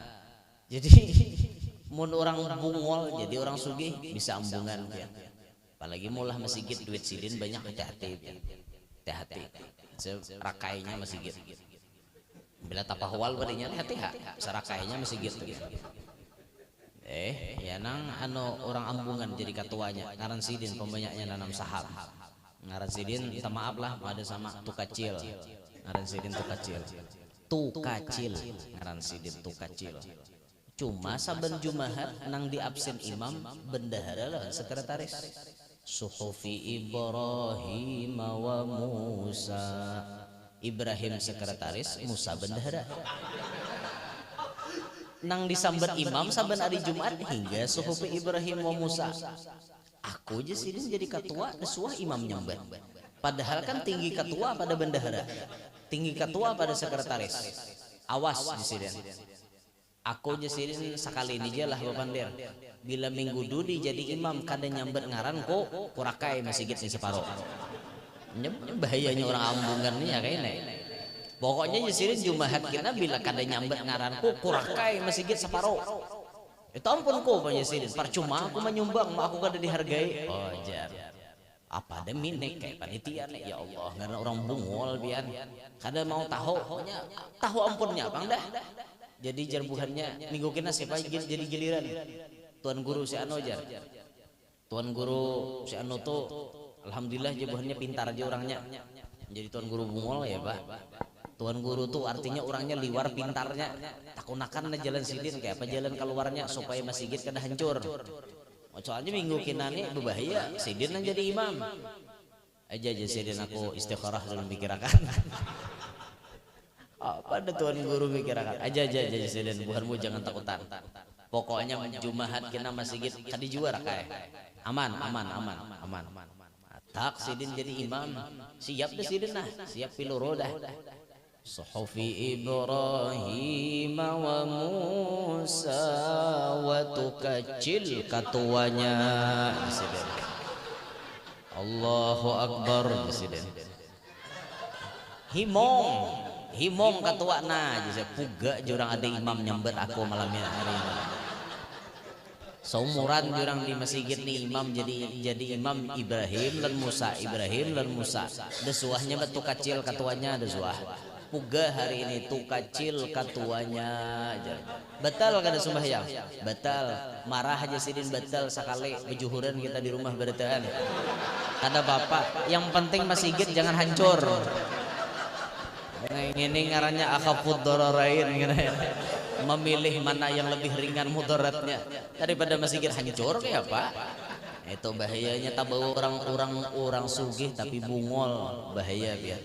jadi mun orang bungol jadi orang sugih bisa ambungan ya. Apalagi mulah masjid duit sidin banyak hati-hati. Hati-hati. Rakainya masjid. Bila tapahwal badinya hati-hati. Sarakainya masjid gitu. Ya nang anu orang ambungan jadi ketuanya. Ngaran sidin pembanyaknya nanam saham. Ngaran sidin minta maaf lah ada sama tukacil. Ngaran sidin tukacil ngaran sidin tukacil. Cuma saben Jumahat nang di absen imam bendahara lah sekretaris. Suhufi Ibrahim wa Musa. Ibrahim sekretaris, Musa bendahara. Nang disambat imam saben hari Jumat hingga suhufi Ibrahim wa Musa. Aku aja sih jadi ketua, desuah imam nyambat. Padahal kan tinggi ketua pada bendahara, tinggi ketua pada sekretaris. Awas di sini. Aku aja sih sekali ini aja lah Bapak Pandir. Bila minggu dudi jadi imam kadang nyambat ngaran kok kurakai masih gitu separuh. Bahayanya orang ambungan nih ya kayaknya. Pokoknya di sini Jumahat kita bila kadang nyambat ngaran kok kurakai masih gitu separuh. Itu ampun kok banyak sini. Percuma aku menyumbang, aku kada dihargai. Oh jar. Apa ada minek kayak panitia nih ya Allah. Karena orang bungol biar. Kada mau tahu, pokoknya tahu ampunnya bang dah. Jadi jarbuhannya minggu kena siapa jadi giliran. Tuan guru si Ano jar. Tuan guru si Ano tuh, alhamdulillah jarbuhannya pintar aja orangnya. Jadi tuan guru bungol ya pak. Tuan guru tuh artinya orangnya liwar pintarnya. Takunakan jalan sidin kayak apa jalan keluarnya supaya masjid kada hancur. Soalnya minggu kinani berbahaya sidin jadi imam. Aja sidin aku istikharah dalam pikirakan. Apa ada tuan guru pikirakan? Aja sidin buhanmu jangan takutan. Pokoknya Jumahat kena masjid kadi juara kayak. Aman. Tak sidin jadi imam. Siap deh sidin nah, siap piloro dah. Suhufi Ibrahim wa Musa wa tukacil ketuanya presiden. Allahu Akbar presiden. Himong ketua nah jadi puga jurang ada imam nyambat aku malamnya hari ini. Seumuran jurang di masjid nih imam jadi imam Ibrahim dan Musa. Desuahnya betul kecil ketuanya desuah. Puga hari ini tukacil ketuanya aja. Batal kada sembahyang? Batal. Marah aja sidin batal sekali bejuhuran kita di rumah berataan. Kada bapak, yang penting masjid jangan hancur. Ini ngarannya akhafud dararain memilih mana yang lebih ringan mudaratnya daripada masjid hancur kayak apa? Itu bahayanya tabawa orang sugih tapi bungol bahaya biar.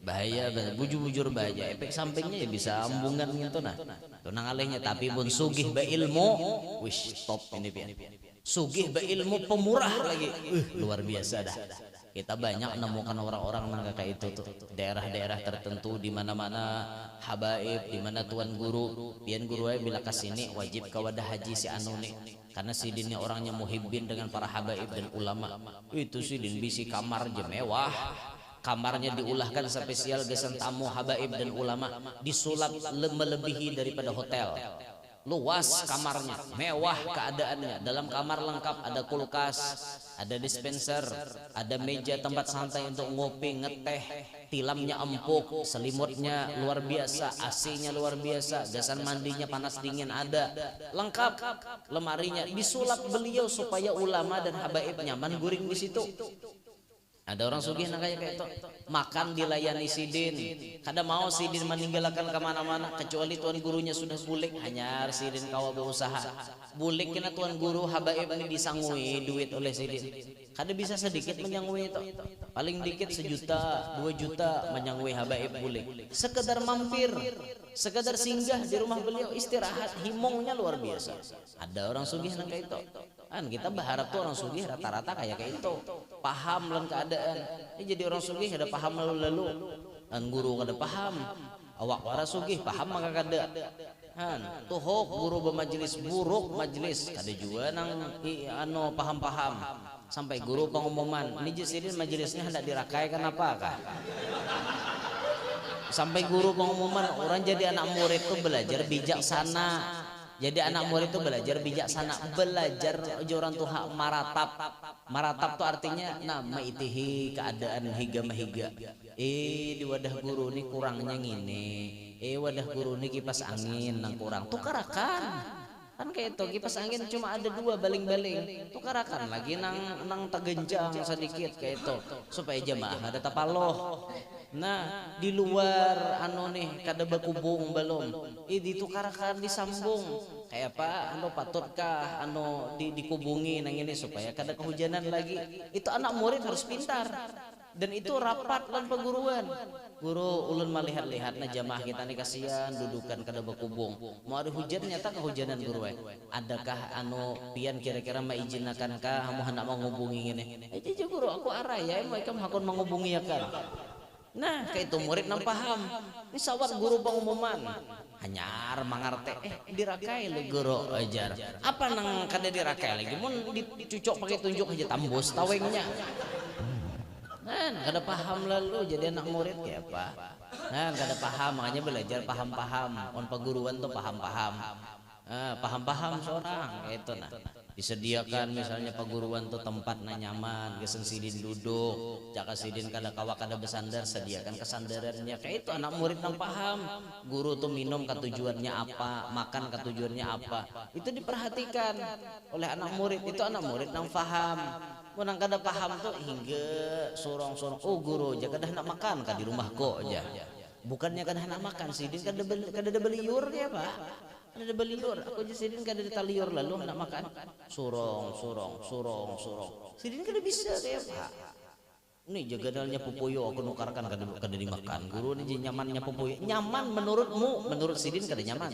Bahaya bujur bahaya efek sampingnya ya bisa ambungan gitu nah tunang alehnya tapi pun sugih ba ilmu wish top ini pian sugih ba ilmu pemurah lagi luar biasa dah kita banyak nemukan orang-orang nang kayak itu tuh daerah-daerah tertentu di mana-mana habaib di mana tuan guru pian guru bila kesini wajib kawadah haji si anu nih karena sidinnya orangnya muhibbin dengan para habaib dan ulama itu sidin bisi kamar je mewah. Kamarnya diulahkan spesial gesan tamu habaib dan ulama disulap melebihi daripada hotel. Luas kamarnya, mewah keadaannya. Dalam kamar lengkap ada kulkas, ada dispenser, ada meja tempat santai untuk ngopi, ngeteh, tilamnya empuk, selimutnya luar biasa, AC-nya luar biasa, gasan mandinya panas dingin ada, lengkap. Lemarinya disulap beliau supaya ulama dan habaib nyaman guring di situ. Ada orang sugih nah kayak itu makan dilayani sidin, kada mau sidin meninggalkan kemana-mana kecuali tuan gurunya sudah bulik, hanya sidin kawa berusaha bulik kena tuan guru habaib ini disangui duit oleh sidin, kada bisa sedikit menyangui itu, paling dikit 1 juta 2 juta menyangui habaib bulik, sekedar mampir, sekedar singgah di rumah beliau istirahat, himongnya luar biasa. Ada orang sugih nah kayak itu kan, kita berharap tuh orang sugih rata-rata kayak itu, paham lan keadaan. Ini jadi orang sugih ada paham lalu-lalu, dan guru kada paham, awak para sugih paham maka kada kan tuhok guru bermajelis buruk majelis kada juga nang paham-paham sampai guru pengumuman ini jisidin majelisnya hendak dirakai kenapa kah, sampai guru pengumuman orang jadi anak murid tuh belajar bijaksana. Jadi anak murid itu belajar bijaksana, belajar orang tuh hak maratap. Maratap tuh artinya nah maitihi keadaan higa mahiga. Di wadah guru ini kurangnya ngini. Wadah guru ini kipas angin nang kurang. Tukarakan. Kan kayak itu kipas angin cuma ada 2 baling-baling. Tukarakan lagi nang tegenjang sedikit kayak itu supaya jamaah ada tapaloh. Nah di luar nih kada berkubung belum ditukarakan disambung kayak apa patutkah dikubungi nang ini supaya kada kehujanan lagi. Itu anak murid harus pintar dan itu rapat lan peguruan guru ulun melihat-lihat nah jamaah kita nih kasihan dudukan kada berkubung mau ada hujan nyata kehujanan guru adakah pian kira-kira maizinakan kah kamu hendak menghubungi ini jadi guru aku arah ya mereka hakon menghubungi ya kan. Nah kayak itu murid nang paham ini sawat guru pengumuman hanyar mangarte dirakai le guru ajar apa nang kada dirakai lagi mun dicucok pakai tunjuk aja tambus tawengnya. Nah kada paham lalu jadi anak murid kayak apa, nah kada paham makanya belajar paham-paham on peguruan tuh paham-paham. Paham-paham seorang kayak itu nah disediakan misalnya peguruan tuh tempat nah nyaman gesen sidin duduk jaka sidin kada kawa kada bersandar sediakan kesandarannya kayak itu anak murid nang paham. Guru tuh minum ketujuannya apa, makan ketujuannya apa, itu diperhatikan oleh anak murid. Itu anak murid nang paham. Menang kada paham tuh hingga sorong-sorong guru jaga dah nak makan kan di rumah kok aja bukannya kada nak makan sidin kada ada beliur ya pak, ada beliur aku aja sidin kada ada taliur lalu nak makan sorong sidin kada bisa kayak pak. Nih jagadalnya pupuyo aku nukarkan kada dimakan guru ini nyamannya pupuyo nyaman menurutmu, menurut sidin kada nyaman.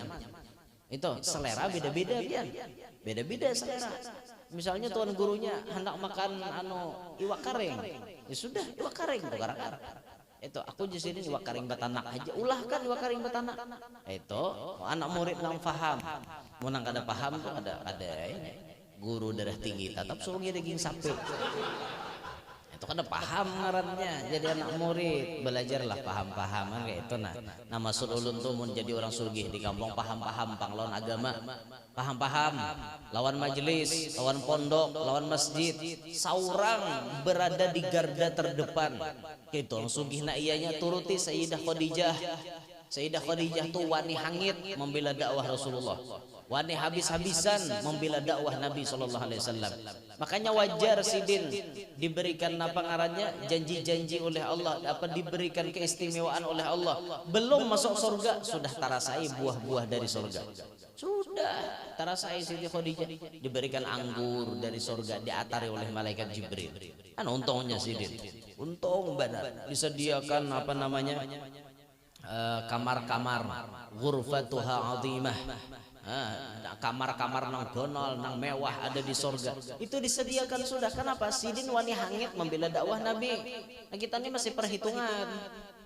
Itu selera beda-beda pian, beda-beda selera. Misalnya tuan gurunya hendak makan iwak karing, ya sudah iwak karing tukar-tukar. Itu aku di sini iwak karing batanak aja, ulahkan iwak karing batanak. Itu anak murid nang paham, mau nang kada paham tuh ada guru darah tinggi, tetap suruh daging sapi. Itu kan paham ngarannya jadi anak murid belajarlah paham-pahaman kayak itu nah maksud ulun tuh menjadi orang sugih di kampung paham-paham panglawan agama paham-paham lawan majelis lawan pondok lawan masjid saurang berada di garda terdepan kayak itu orang sugih nah ianya turuti Sayyidah Khadijah tuh wani hangit membela dakwah Rasulullah, wani habis-habisan membela dakwah Nabi SAW. Makanya wajar sidin diberikan apa ngarannya janji-janji oleh Allah, apa diberikan keistimewaan oleh Allah. Belum masuk surga sudah tarasai buah-buah dari surga. Sudah tarasai Siti Khadijah diberikan anggur dari surga diatari oleh malaikat Jibril. Kan untungnya sidin, untung benar disediakan apa namanya kamar-kamar ghurfatuha azimah, kamar-kamar nang gonol nang mewah ada di surga itu disediakan sudah. Kenapa? Sidin wani hangit membela dakwah Nabi. Nah, kita ini masih perhitungan,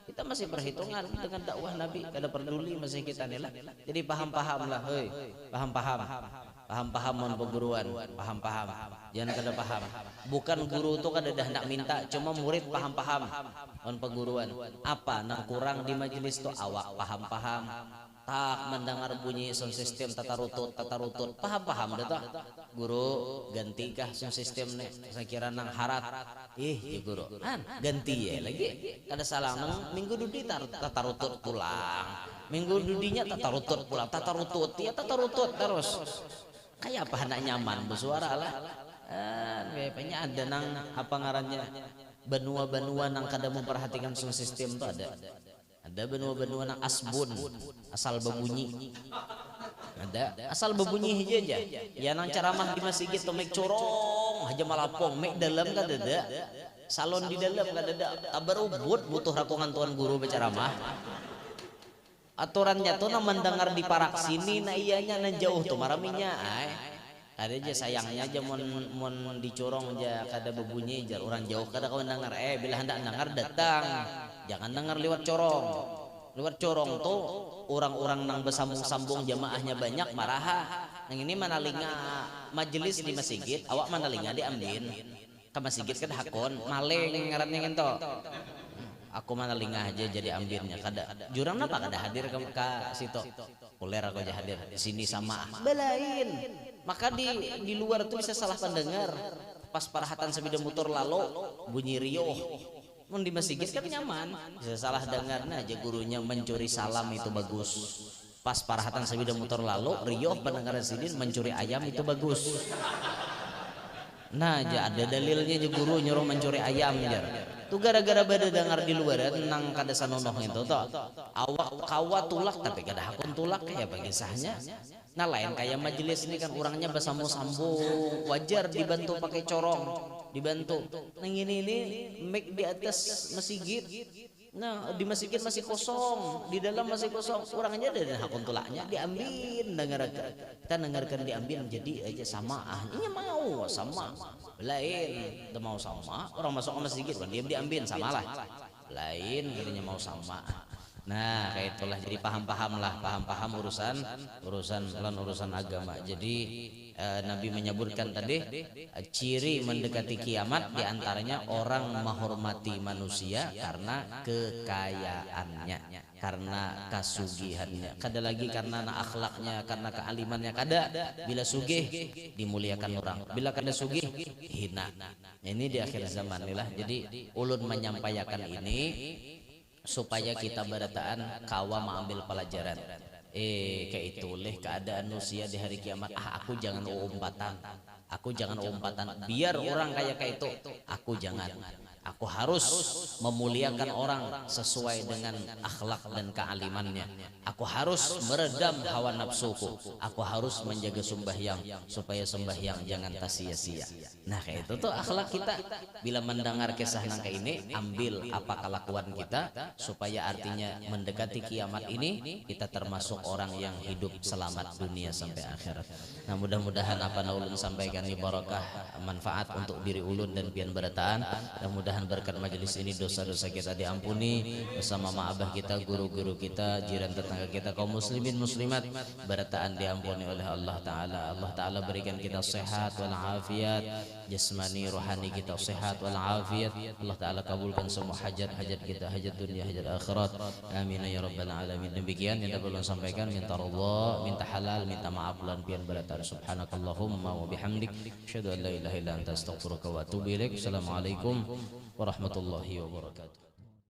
kita masih perhitungan dengan dakwah Nabi, kada peduli masih kita nih lah. Jadi paham-paham lah, hei paham-paham mon peguruan, paham-paham jangan kada paham. Bukan guru tuh kada dah hendak minta, cuma murid paham-paham mon peguruan. Apa nang kurang di majelis tuh awak paham-paham, tak mendengar bunyi sound system tata rutut paham-paham dah tuh. Guru gantikah sound system nih saya kira nang harat ya guru ganti ya lagi kada salah nang minggu dudi tata rutut pulang, minggu dudinya tata rutut pulang, tata rutut terus kayak apa anak nyaman bersuara lah. Kayaknya ada nang apa ngarannya benua-benua nang kada memperhatikan sun sistem tuh ada benua-benua nang asbun, asal berbunyi. Ada asal berbunyi aja ya nang ceramah di masjid tuh mek corong aja malapong mek dalam kada ada salon di dalam kada ada tabarubut butuh rakungan tuan guru berceramah aturannya tuh nang mendengar di parak sini nah iyanya nang jauh tuh maraminya ada aja sayangnya aja mon dicorong aja kada berbunyi jar orang jauh kada kau dengar bila hendak dengar datang jangan dengar lewat corong tuh orang-orang nang bersambung-sambung jamaahnya banyak maraha yang ini manalinga majelis di masjid awak manalinga diambil ke masjid kan hakon maling ngarannya ngento aku manalinga aja jadi ambilnya kada jurang napa kada hadir ke situ kuler aku aja hadir di sini sama belain maka di luar tuh bisa salah pendengar pas parahatan sebida motor lalu bunyi riuh mun di masjid kan nyaman bisa salah dengar nah aja gurunya mencuri salam itu bagus pas parahatan sebida motor lalu riuh pendengar sidin mencuri ayam itu bagus nah aja ada dalilnya aja guru nyuruh mencuri ayam jar tuh gara-gara beda dengar di luar nang kada sanonoh itu toh awak kawa tulak tapi kada hakun tulak ya bagi sahnya nah lain kayak majelis ini kan orangnya bersambung-sambung wajar dibantu pakai corong dibantu nang ini mic di atas masjid nah di masjid masih kosong di dalam masih kosong orangnya ada hakun tulaknya diambil kita dengarkan diambil jadi aja sama ini mau sama lain udah mau sama orang masuk ke masjid kan diambil sama lah lain katanya mau sama nah kayak itulah jadi paham urusan agama jadi Nabi menyebutkan tadi ciri mendekati kiamat diantaranya orang menghormati manusia karena kekayaannya karena kasugihannya kada lagi karena akhlaknya karena kealimannya kada bila sugih dimuliakan orang bila kada sugih hina ini di akhir zaman inilah jadi ulun menyampaikan ini supaya kita berataan kawa mengambil pelajaran kayak itu leh keadaan manusia di hari kiamat aku jangan umpatan biar orang kayak itu aku jangan aku harus memuliakan orang sesuai dengan akhlak dan kealimannya aku harus meredam hawa nafsuku aku harus menjaga sembahyang supaya sembahyang jangan sia-sia nah kayak itu tuh akhlak kita bila mendengar kisah nangka ini ambil apa kelakuan kita supaya artinya mendekati kiamat ini kita termasuk orang yang hidup selamat dunia sampai akhirat nah mudah-mudahan apa yang ulun sampaikan ini barakah manfaat untuk diri ulun dan pian berataan mudah-mudahan berkat majelis ini dosa-dosa kita diampuni bersama maabah kita guru-guru kita jiran tetangga kita kaum muslimin muslimat berataan diampuni oleh Allah Ta'ala berikan kita sehat walafiat jasmani rohani kita sehat walafiat Allah Ta'ala kabulkan semua hajat-hajat kita hajat dunia hajat akhirat amin ya rabbal alamin demikian yang dapat ulun sampaikan minta Allah minta halal minta maaf lan pian berataan subhanakallahumma wa bihamdik asyhadu an la ilaha illa anta astaghfiruka wa atubu ilaik assalamualaikum warahmatullahi wabarakatuh.